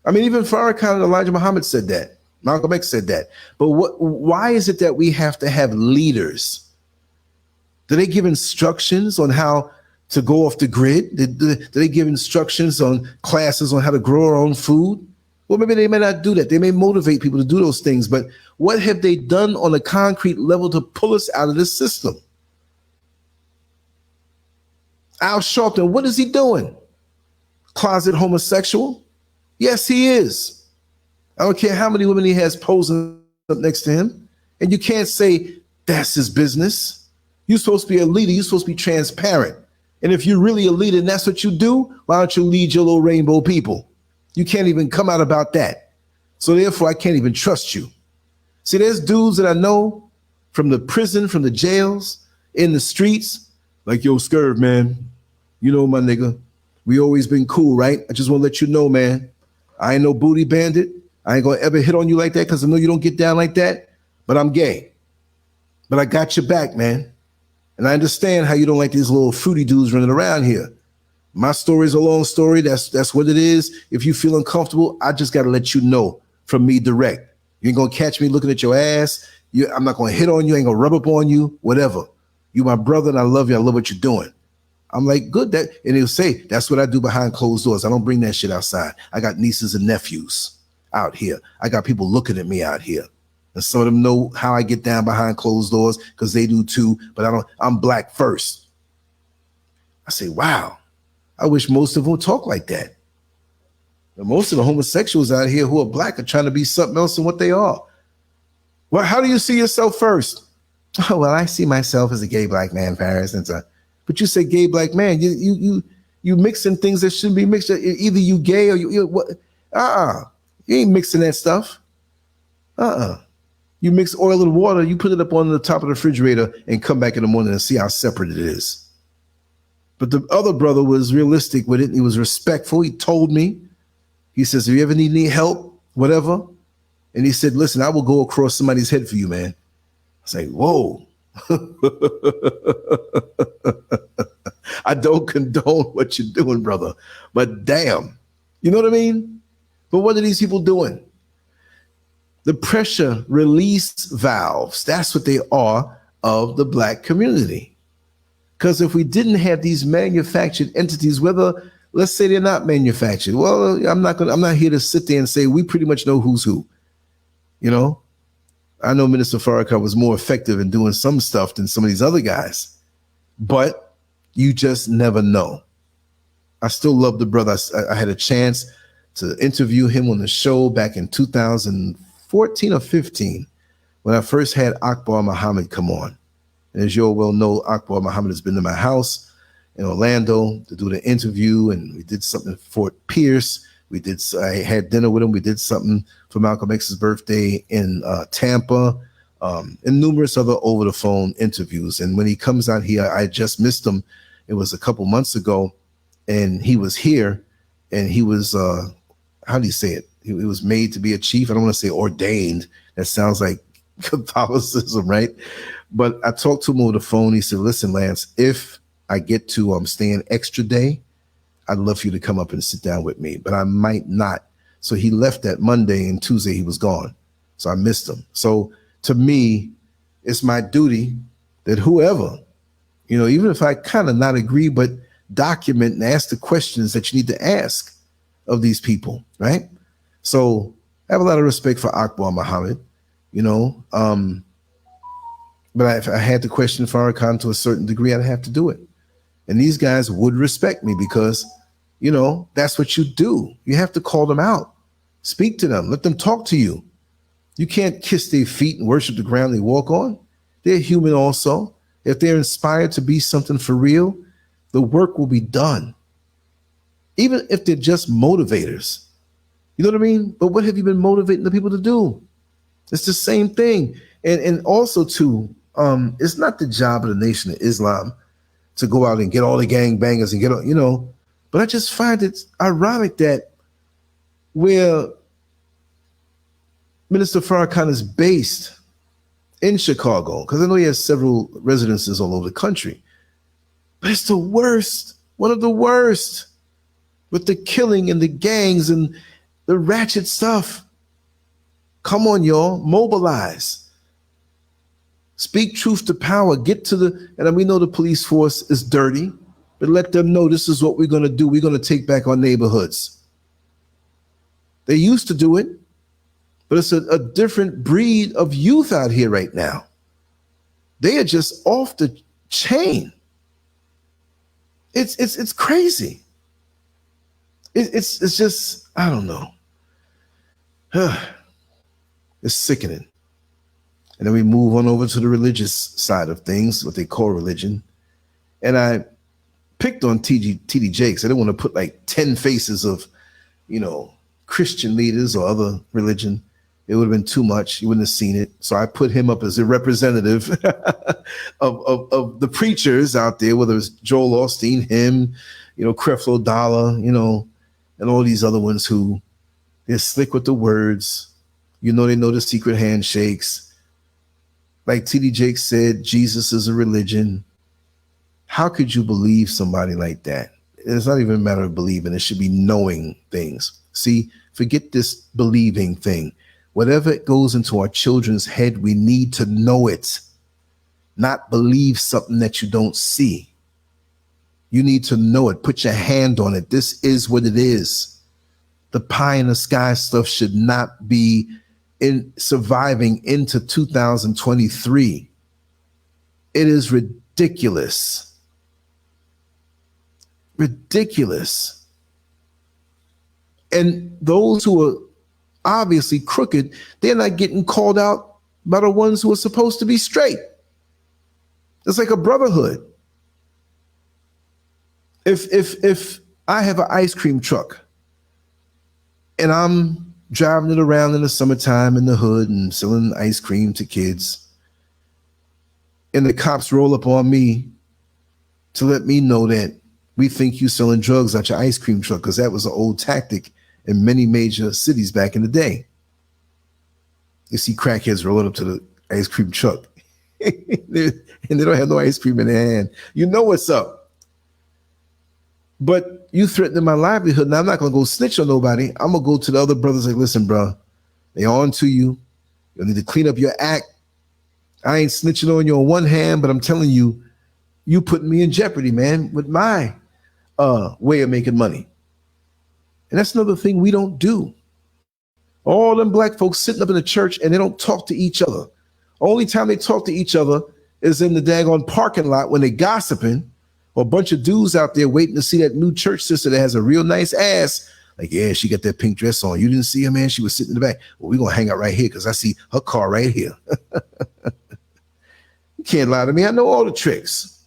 I mean, even Farrakhan and Elijah Muhammad said that. Malcolm X said that. But why is it that we have to have leaders? Do they give instructions on how to go off the grid? Do they give instructions on classes on how to grow our own food? Well, maybe they may not do that. They may motivate people to do those things. But what have they done on a concrete level to pull us out of this system? Al Sharpton, what is he doing? Closet homosexual? Yes, he is. I don't care how many women he has posing up next to him. And you can't say that's his business. You're supposed to be a leader. You're supposed to be transparent. And if you're really a leader and that's what you do, why don't you lead your little rainbow people? You can't even come out about that. So therefore, I can't even trust you. See, there's dudes that I know from the prison, from the jails, in the streets, like, yo, SCURV, man. You know, my nigga, we always been cool, right? I just want to let you know, man, I ain't no booty bandit. I ain't going to ever hit on you like that because I know you don't get down like that, but I'm gay. But I got your back, man. And I understand how you don't like these little fruity dudes running around here. My story is a long story. That's what it is. If you feel uncomfortable, I just got to let you know from me direct. You ain't going to catch me looking at your ass. I'm not going to hit on you. I ain't going to rub up on you, whatever. You my brother and I love you. I love what you're doing. I'm like, good. And he'll say, that's what I do behind closed doors. I don't bring that shit outside. I got nieces and nephews out here. I got people looking at me out here. And some of them know how I get down behind closed doors because they do too. But I'm black first. I say, wow, I wish most of them would talk like that. But most of the homosexuals out here who are black are trying to be something else than what they are. Well, how do you see yourself first? Oh, well, I see myself as a gay black man, Paris. And so, but you say gay black man, you mixing things that shouldn't be mixed. Either you gay or you what? You ain't mixing that stuff. You mix oil and water, you put it up on the top of the refrigerator and come back in the morning and see how separate it is. But the other brother was realistic with it. He was respectful. He told me, he says, if you ever need any help, whatever. And he said, listen, I will go across somebody's head for you, man. I say, whoa. I don't condone what you're doing, brother. But damn, you know what I mean? But what are these people doing? The pressure release valves, that's what they are of the black community. Because if we didn't have these manufactured entities, whether, let's say they're not manufactured, well, I'm not here to sit there and say we pretty much know who's who. You know, I know Minister Farrakhan was more effective in doing some stuff than some of these other guys, but you just never know. I still love the brother. I had a chance to interview him on the show back in 2014 or 15 when I first had Akbar Muhammad come on. And as you all well know, Akbar Muhammad has been to my house in Orlando to do the interview, and we did something at Fort Pierce. I had dinner with him. We did something for Malcolm X's birthday in Tampa, and numerous other over the phone interviews. And when he comes out here, I just missed him. It was a couple months ago, and he was here, and he was, how do you say it? He was made to be a chief. I don't want to say ordained. That sounds like Catholicism, right? But I talked to him over the phone. He said, listen, Lance, if I get to stay an extra day, I'd love for you to come up and sit down with me, but I might not. So he left that Monday, and Tuesday he was gone. So I missed him. So to me, it's my duty that whoever, you know, even if I kind of not agree, but document and ask the questions that you need to ask of these people, right? So I have a lot of respect for Akbar Muhammad, you know, but if I had to question Farrakhan to a certain degree, I'd have to do it. And these guys would respect me because, you know, that's what you do. You have to call them out, speak to them, let them talk to you. You can't kiss their feet and worship the ground they walk on. They're human also. If they're inspired to be something for real, the work will be done. Even if they're just motivators. You know what I mean? But what have you been motivating the people to do? It's the same thing. And also, too, it's not the job of the Nation of Islam to go out and get all the gangbangers and get all, you know. But I just find it ironic that where Minister Farrakhan is based in Chicago, because I know he has several residences all over the country, but it's the worst, one of the worst, with the killing and the gangs and the ratchet stuff. Come on, y'all, mobilize. Speak truth to power. Get to the, and we know the police force is dirty, but let them know this is what we're going to do. We're going to take back our neighborhoods. They used to do it, but it's a different breed of youth out here right now. They are just off the chain. It's crazy. It's just, I don't know. It's sickening. And then we move on over to the religious side of things, what they call religion. And I picked on T.D. Jakes. I didn't want to put like 10 faces of, you know, Christian leaders or other religion. It would have been too much. You wouldn't have seen it. So I put him up as a representative of the preachers out there, whether it's Joel Osteen, him, you know, Creflo Dollar, you know, and all these other ones who they're slick with the words. You know, they know the secret handshakes. Like T.D. Jakes said, Jesus is a religion. How could you believe somebody like that? It's not even a matter of believing. It should be knowing things. See, forget this believing thing. Whatever goes into our children's head, we need to know it, not believe something that you don't see. You need to know it. Put your hand on it. This is what it is. The pie in the sky stuff should not be in surviving into 2023. It is ridiculous. Ridiculous. And those who are obviously crooked, they're not getting called out by the ones who are supposed to be straight. It's like a brotherhood. If I have an ice cream truck and I'm driving it around in the summertime in the hood and selling ice cream to kids, and the cops roll up on me to let me know that we think you selling drugs out your ice cream truck, because that was an old tactic in many major cities back in the day. You see crackheads rolling up to the ice cream truck and they don't have no ice cream in their hand. You know what's up. But you threatening my livelihood. Now I'm not going to go snitch on nobody. I'm going to go to the other brothers like, listen, bro, they on to you. You'll need to clean up your act. I ain't snitching on you on one hand, but I'm telling you, you putting me in jeopardy, man, with my way of making money. And that's another thing we don't do. All them black folks sitting up in the church and they don't talk to each other. Only time they talk to each other is in the daggone parking lot when they gossiping, or a bunch of dudes out there waiting to see that new church sister that has a real nice ass. Like, yeah, she got that pink dress on. You didn't see her, man? She was sitting in the back. Well, we're going to hang out right here because I see her car right here. You can't lie to me. I know all the tricks.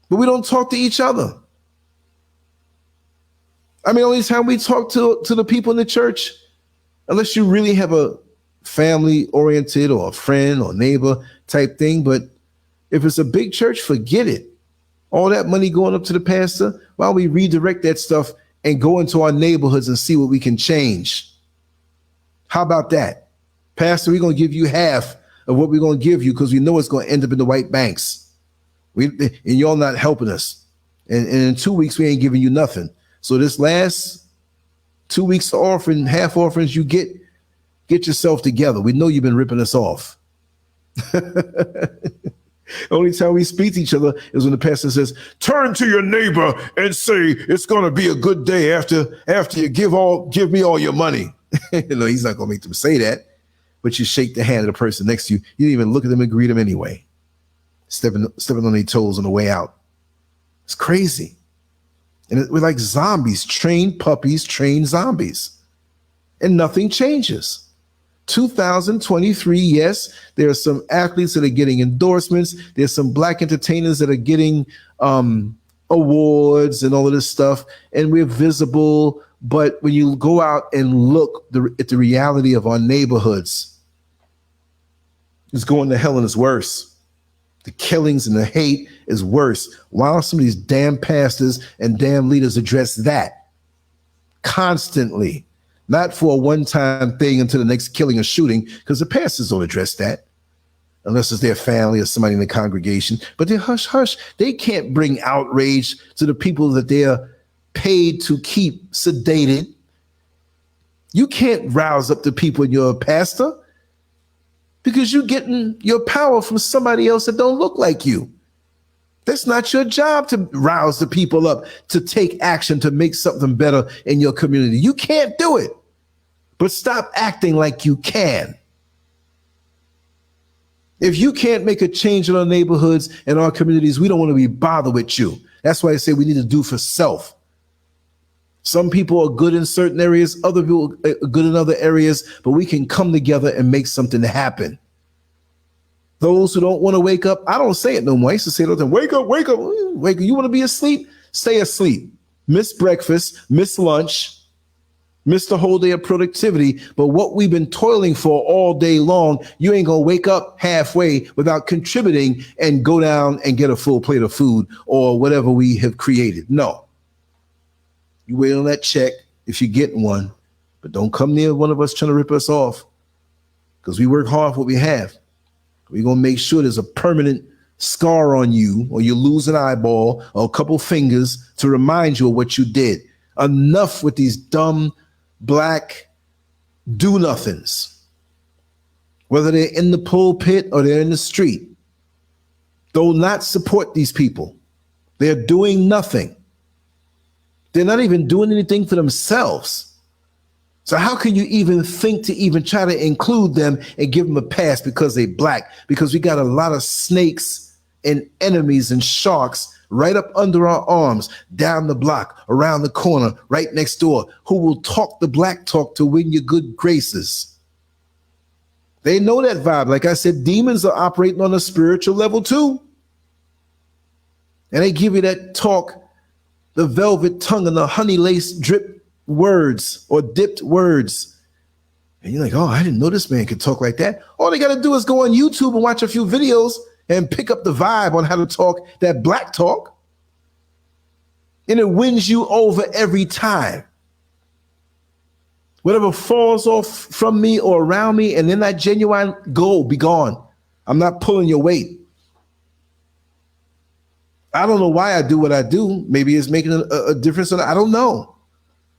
But we don't talk to each other. I mean, only time we talk to the people in the church, unless you really have a family-oriented or a friend or neighbor type thing. But if it's a big church, forget it. All that money going up to the pastor, why don't we redirect that stuff and go into our neighborhoods and see what we can change? How about that? Pastor, we're going to give you half of what we're going to give you because we know it's going to end up in the white banks. And y'all not helping us. And in 2 weeks, we ain't giving you nothing. So this last 2 weeks of offering, half offerings you get yourself together. We know you've been ripping us off. Only time we speak to each other is when the pastor says, turn to your neighbor and say, it's going to be a good day after you give me all your money. You know, he's not going to make them say that, but you shake the hand of the person next to you. You didn't even look at them and greet them anyway. Stepping on their toes on the way out. It's crazy. And we're like zombies, trained puppies, trained zombies. And nothing changes. 2023, yes, there are some athletes that are getting endorsements. There's some black entertainers that are getting awards and all of this stuff, and we're visible. But when you go out and look at the reality of our neighborhoods, it's going to hell and it's worse. The killings and the hate is worse. Why don't some of these damn pastors and damn leaders address that constantly? Not for a one-time thing until the next killing or shooting, because the pastors don't address that unless it's their family or somebody in the congregation. But they're hush-hush. They can't bring outrage to the people that they're paid to keep sedated. You can't rouse up the people and you're a pastor because you're getting your power from somebody else that don't look like you. That's not your job to rouse the people up, to take action, to make something better in your community. You can't do it. But stop acting like you can. If you can't make a change in our neighborhoods and our communities, we don't want to be bothered with you. That's why I say we need to do for self. Some people are good in certain areas, other people are good in other areas, but we can come together and make something happen. Those who don't want to wake up, I don't say it no more. I used to say it all the time, wake up, wake up, wake up. You want to be asleep? Stay asleep. Miss breakfast, miss lunch, miss the whole day of productivity. But what we've been toiling for all day long, you ain't going to wake up halfway without contributing and go down and get a full plate of food or whatever we have created. No. You wait on that check if you're getting one, but don't come near one of us trying to rip us off, because we work hard for what we have. We're going to make sure there's a permanent scar on you, or you lose an eyeball or a couple fingers to remind you of what you did. Enough with these dumb black do-nothings, whether they're in the pulpit or they're in the street. Do not support these people. They're doing nothing. They're not even doing anything for themselves. So how can you even think to even try to include them and give them a pass because they're black? Because we got a lot of snakes and enemies and sharks right up under our arms, down the block, around the corner, right next door, who will talk the black talk to win your good graces. They know that vibe. Like I said, demons are operating on a spiritual level too. And they give you that talk, the velvet tongue and the honey lace drip words or dipped words. And you're like, oh, I didn't know this man could talk like that. All they got to do is go on YouTube and watch a few videos and pick up the vibe on how to talk that black talk. And it wins you over every time. Whatever falls off from me or around me and they're not genuine, be gone. I'm not pulling your weight. I don't know why I do what I do. Maybe it's making a difference. I don't know.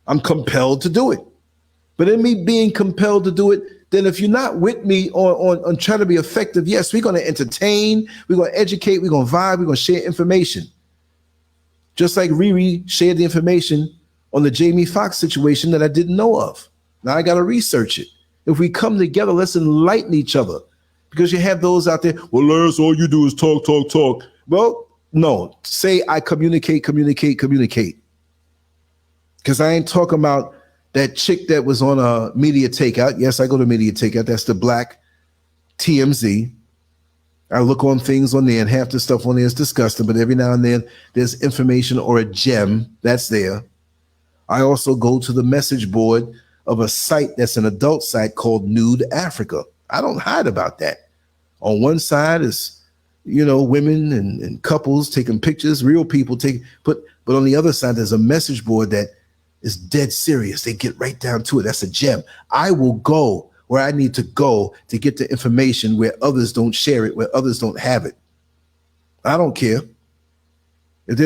I'm compelled to do it. But in me being compelled to do it, then if you're not with me on trying to be effective, yes, we're going to entertain, we're going to educate, we're going to vibe, we're going to share information. Just like Riri shared the information on the Jamie Foxx situation that I didn't know of. Now I got to research it. If we come together, let's enlighten each other. Because you have those out there, well, Lance, all you do is talk, talk, talk. Well, no, say I communicate. Because I ain't talking about that chick that was on a Media Takeout. Yes, I go to Media Takeout. That's the black TMZ. I look on things on there and half the stuff on there is disgusting, but every now and then there's information or a gem that's there. I also go to the message board of a site that's an adult site called Nude Africa. I don't hide about that. On one side is, women and couples taking pictures, real people but on the other side, there's a message board that is dead serious. They get right down to it. That's a gem. I will go where I need to go to get the information where others don't share it, where others don't have it. I don't care. If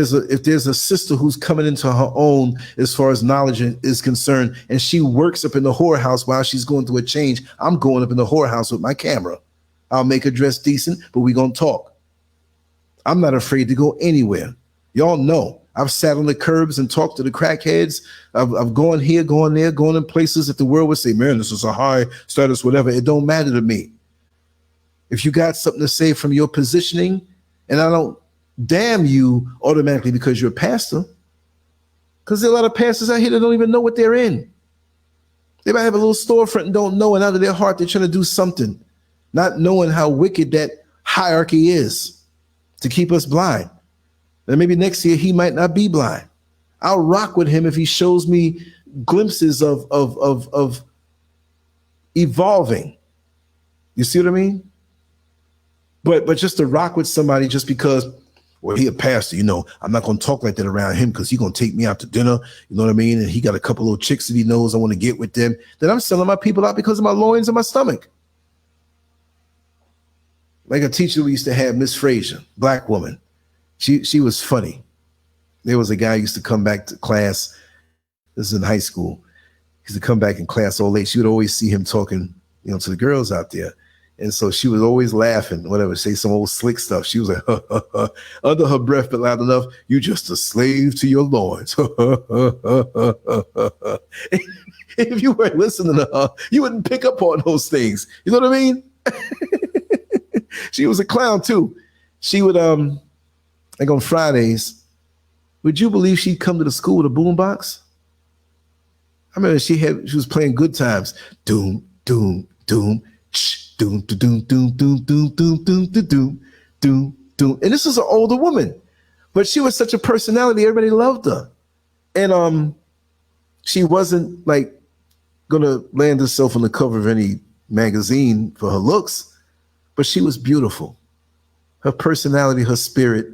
there's a sister who's coming into her own as far as knowledge is concerned, and she works up in the whorehouse while she's going through a change, I'm going up in the whorehouse with my camera. I'll make her dress decent, but we're going to talk. I'm not afraid to go anywhere. Y'all know. I've sat on the curbs and talked to the crackheads. I've gone here, going there, going in places that the world would say, man, this is a high status, whatever. It don't matter to me. If you got something to say from your positioning, and I don't damn you automatically because you're a pastor, because there are a lot of pastors out here that don't even know what they're in. They might have a little storefront and don't know, and out of their heart, they're trying to do something, not knowing how wicked that hierarchy is to keep us blind. And maybe next year he might not be blind. I'll rock with him if he shows me glimpses of evolving. You see what I mean? But just to rock with somebody just because, well, he a pastor, I'm not going to talk like that around him because he's going to take me out to dinner. You know what I mean? And he got a couple little chicks that he knows I want to get with them. Then I'm selling my people out because of my loins and my stomach. Like a teacher we used to have, Miss Frazier, black woman. She was funny. There was a guy who used to come back to class. This is in high school. He used to come back in class all late. She would always see him talking, to the girls out there. And so she was always laughing, whatever, say some old slick stuff. She was like, under her breath, but loud enough, you just a slave to your loins. If you weren't listening to her, you wouldn't pick up on those things. You know what I mean? She was a clown too. She would, like on Fridays, would you believe she'd come to the school with a boombox? I remember she was playing Good Times. Doom, doom, doom, doom, doom, doom, doom, doom, doom, doom, doom, doom, doom. And this was an older woman, but she was such a personality. Everybody loved her. And she wasn't like gonna land herself on the cover of any magazine for her looks, but she was beautiful. Her personality, her spirit,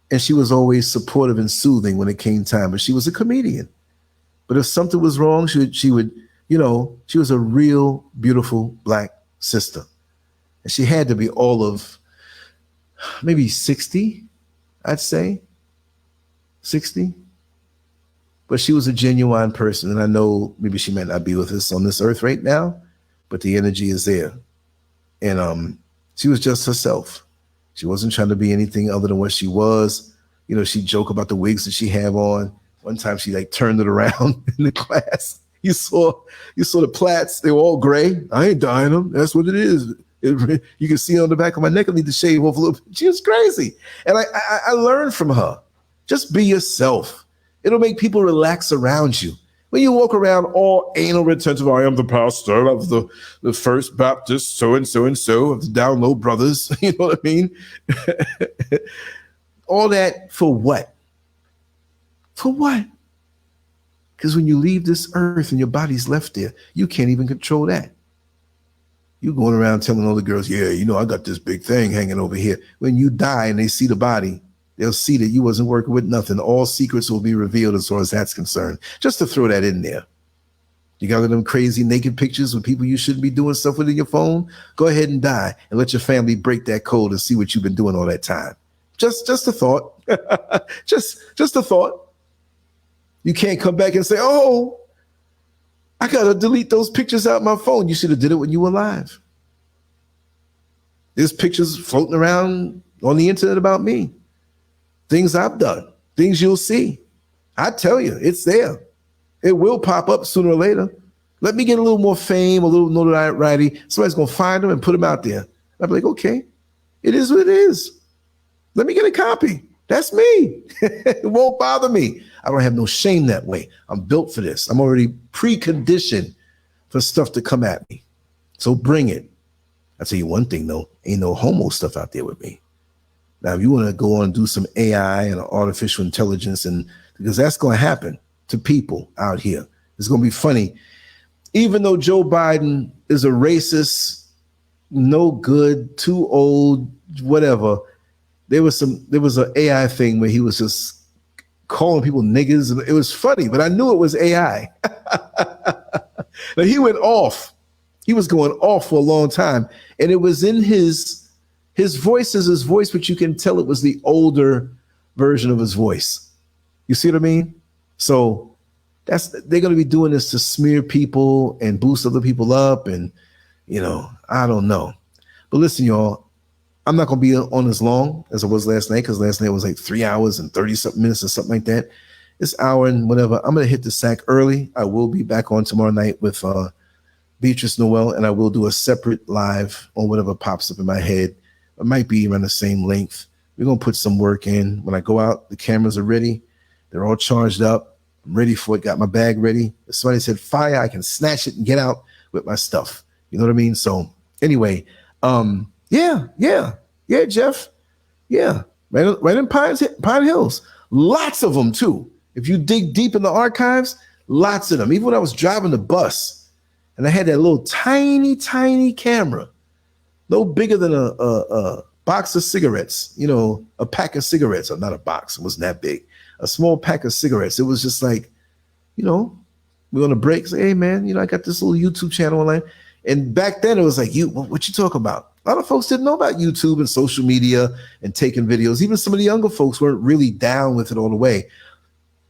and she was always supportive and soothing when it came time. But she was a comedian. But if something was wrong, she would, she was a real beautiful black sister. And she had to be all of maybe 60, I'd say. 60. But she was a genuine person. And I know maybe she might not be with us on this earth right now, but the energy is there. And she was just herself. She wasn't trying to be anything other than what she was. She'd joke about the wigs that she had on. One time she turned it around in the class. You saw the plaits. They were all gray. I ain't dyeing them. That's what it is. You can see on the back of my neck, I need to shave off a little bit. She was crazy. And I learned from her. Just be yourself. It'll make people relax around you. When you walk around all anal retentive, I am the pastor of the First Baptist so-and-so and so of the Down Low Brothers. You know what I mean? All that for what? For what? Because when you leave this earth and your body's left there, you can't even control that. You going around telling all the girls, yeah, you know, I got this big thing hanging over here. When you die and they see the body, they'll see that you wasn't working with nothing. All secrets will be revealed as far as that's concerned. Just to throw that in there. You got them crazy naked pictures with people you shouldn't be doing stuff with in your phone. Go ahead and die and let your family break that code and see what you've been doing all that time. Just a thought. just a thought. You can't come back and say, oh, I got to delete those pictures out my phone. You should have did it when you were alive. There's pictures floating around on the internet about me. Things I've done, things you'll see. I tell you, it's there. It will pop up sooner or later. Let me get a little more fame, a little notoriety. Somebody's going to find them and put them out there. I'll be like, okay, it is what it is. Let me get a copy. That's me. It won't bother me. I don't have no shame that way. I'm built for this. I'm already preconditioned for stuff to come at me. So bring it. I'll tell you one thing, though. Ain't no homo stuff out there with me. Now, if you want to go on and do some AI and artificial intelligence, and because that's going to happen to people out here. It's going to be funny. Even though Joe Biden is a racist, no good, too old, whatever, there was an AI thing where he was just calling people niggas, and it was funny, but I knew it was AI. Now, he went off. He was going off for a long time, and it was in his voice is his voice, but you can tell it was the older version of his voice. You see what I mean? So they're going to be doing this to smear people and boost other people up, and I don't know. But listen, y'all, I'm not going to be on as long as I was last night, because last night was like 3 hours and 30-something minutes or something like that. This hour and whatever, I'm going to hit the sack early. I will be back on tomorrow night with Beatrice Noel, and I will do a separate live on whatever pops up in my head. It might be around the same length. We're going to put some work in. When I go out, the cameras are ready. They're all charged up. I'm ready for it. Got my bag ready. If somebody said fire, I can snatch it and get out with my stuff. You know what I mean? So anyway, yeah, Jeff. Yeah, right in Pine Hills. Lots of them, too. If you dig deep in the archives, lots of them. Even when I was driving the bus and I had that little tiny, tiny camera, no bigger than a box of cigarettes, a pack of cigarettes, or not a box, it wasn't that big, a small pack of cigarettes. It was just like, we're on a break, say, hey, man, I got this little YouTube channel online. And back then it was like, what you talk about? A lot of folks didn't know about YouTube and social media and taking videos. Even some of the younger folks weren't really down with it all the way.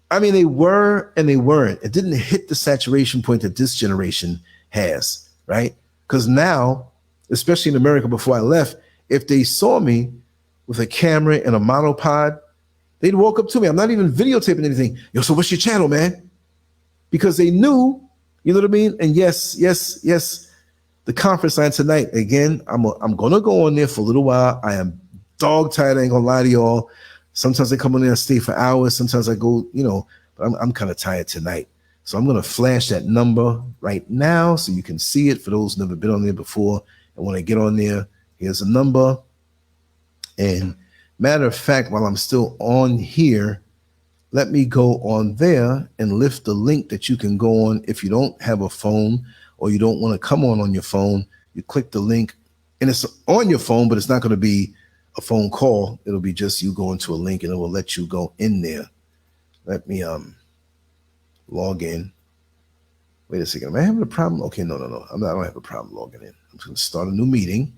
I mean, they were and they weren't. It didn't hit the saturation point that this generation has, right? Because now, especially in America before I left, if they saw me with a camera and a monopod, they'd walk up to me. I'm not even videotaping anything. Yo, so what's your channel, man? Because they knew, you know what I mean? And yes, the conference line tonight, again, I'm going to go on there for a little while. I am dog tired. I ain't going to lie to y'all. Sometimes I come on there and stay for hours. Sometimes I go, but I'm kind of tired tonight. So I'm going to flash that number right now so you can see it for those who've never been on there before. And when I get on there, here's a number. And matter of fact, while I'm still on here, let me go on there and lift the link that you can go on if you don't have a phone or you don't want to come on your phone. You click the link and it's on your phone, but it's not going to be a phone call. It'll be just you going to a link and it will let you go in there. Let me log in. Wait a second. Am I having a problem? Okay, no. I don't have a problem logging in. I'm just going to start a new meeting.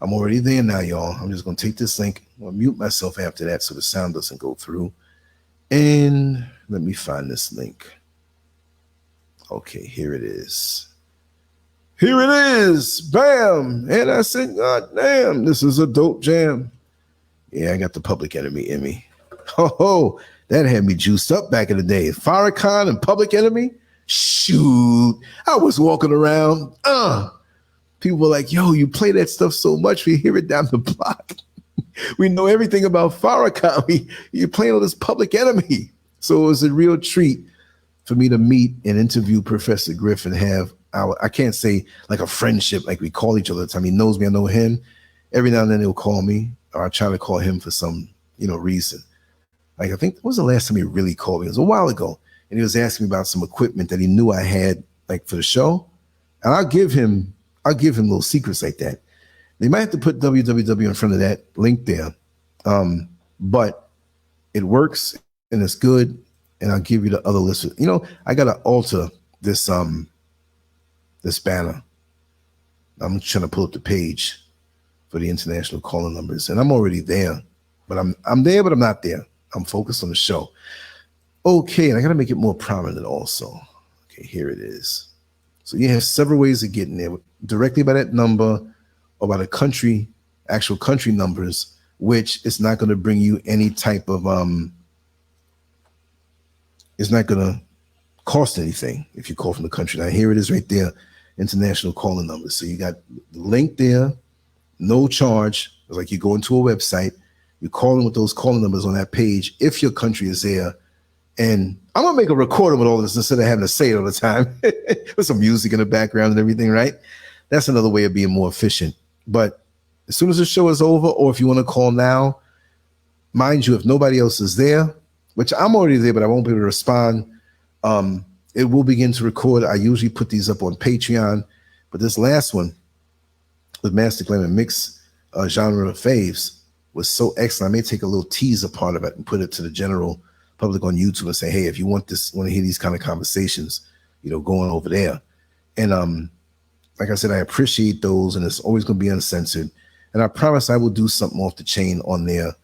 I'm already there now, y'all. I'm just going to take this link. I'm going to mute myself after that so the sound doesn't go through. And let me find this link. Okay, here it is. Here it is. Bam. And I said, God damn, this is a dope jam. Yeah, I got the Public Enemy in me. Oh, that had me juiced up back in the day. Farrakhan and Public Enemy. Shoot. I was walking around. People were like, yo, you play that stuff so much. We hear it down the block. We know everything about Farrakhan. You're playing all this Public Enemy. So it was a real treat for me to meet and interview Professor Griff and have I can't say like a friendship, like we call each other all the time. He knows me, I know him. Every now and then he'll call me, or I try to call him for some, reason. Like, I think, when was the last time he really called me? It was a while ago. And he was asking me about some equipment that he knew I had, like, for the show. And I'll give him little secrets like that. They might have to put www in front of that link there. But it works and it's good. And I'll give you the other list. I got to alter this banner. I'm trying to pull up the page for the international calling numbers. And I'm already there. But I'm there, but I'm not there. I'm focused on the show. Okay, and I got to make it more prominent also. Okay, here it is. So you have several ways of getting there. Directly by that number or by the country, actual country numbers, which is not going to bring you any type of, it's not going to cost anything if you call from the country. Now, here it is right there, international calling numbers. So you got the link there, no charge. It's like you go into a website, you call in with those calling numbers on that page if your country is there. And I'm going to make a recording with all this instead of having to say it all the time with some music in the background and everything, right? That's another way of being more efficient. But as soon as the show is over, or if you want to call now, mind you, if nobody else is there, which I'm already there, but I won't be able to respond, it will begin to record. I usually put these up on Patreon, but this last one with Master Glam and Mix Genre Faves was so excellent. I may take a little teaser part of it and put it to the general public on YouTube and say, hey, if you want to hear these kind of conversations, going over there. And like I said, I appreciate those, and it's always going to be uncensored. And I promise I will do something off the chain on there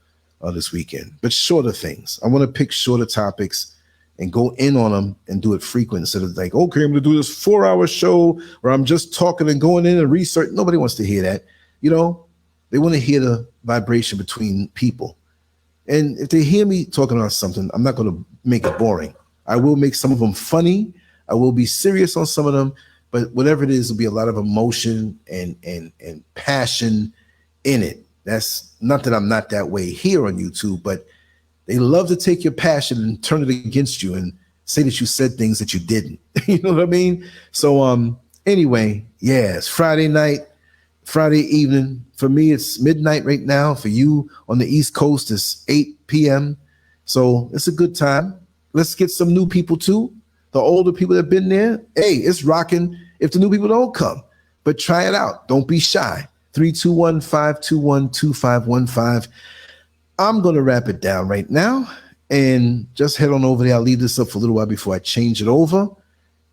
this weekend, but shorter things. I want to pick shorter topics and go in on them and do it frequent instead of like, okay, I'm going to do this 4-hour show where I'm just talking and going in and research. Nobody wants to hear that. They want to hear the vibration between people. And if they hear me talking about something, I'm not going to make it boring. I will make some of them funny. I will be serious on some of them, but whatever it is, will be a lot of emotion and passion in it. That's not that I'm not that way here on YouTube, but they love to take your passion and turn it against you and say that you said things that you didn't. You know what I mean? So anyway, yeah, it's Friday night, Friday evening. For me, it's midnight right now. For you on the East Coast, it's 8 p.m. So it's a good time. Let's get some new people too. The older people that have been there, hey, it's rocking if the new people don't come. But try it out. Don't be shy. 321-521-2515. I'm going to wrap it down right now and just head on over there. I'll leave this up for a little while before I change it over.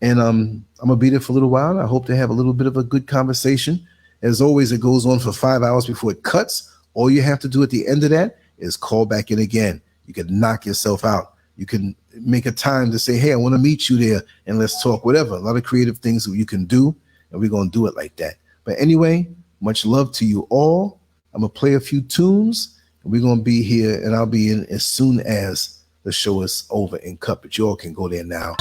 And I'm going to be there for a little while. I hope to have a little bit of a good conversation. As always, it goes on for 5 hours before it cuts. All you have to do at the end of that is call back in again. You can knock yourself out. You can make a time to say, hey, I want to meet you there and let's talk, whatever. A lot of creative things that you can do, and we're going to do it like that. But anyway, much love to you all. I'm going to play a few tunes, and we're going to be here, and I'll be in as soon as the show is over and cut. But you all can go there now.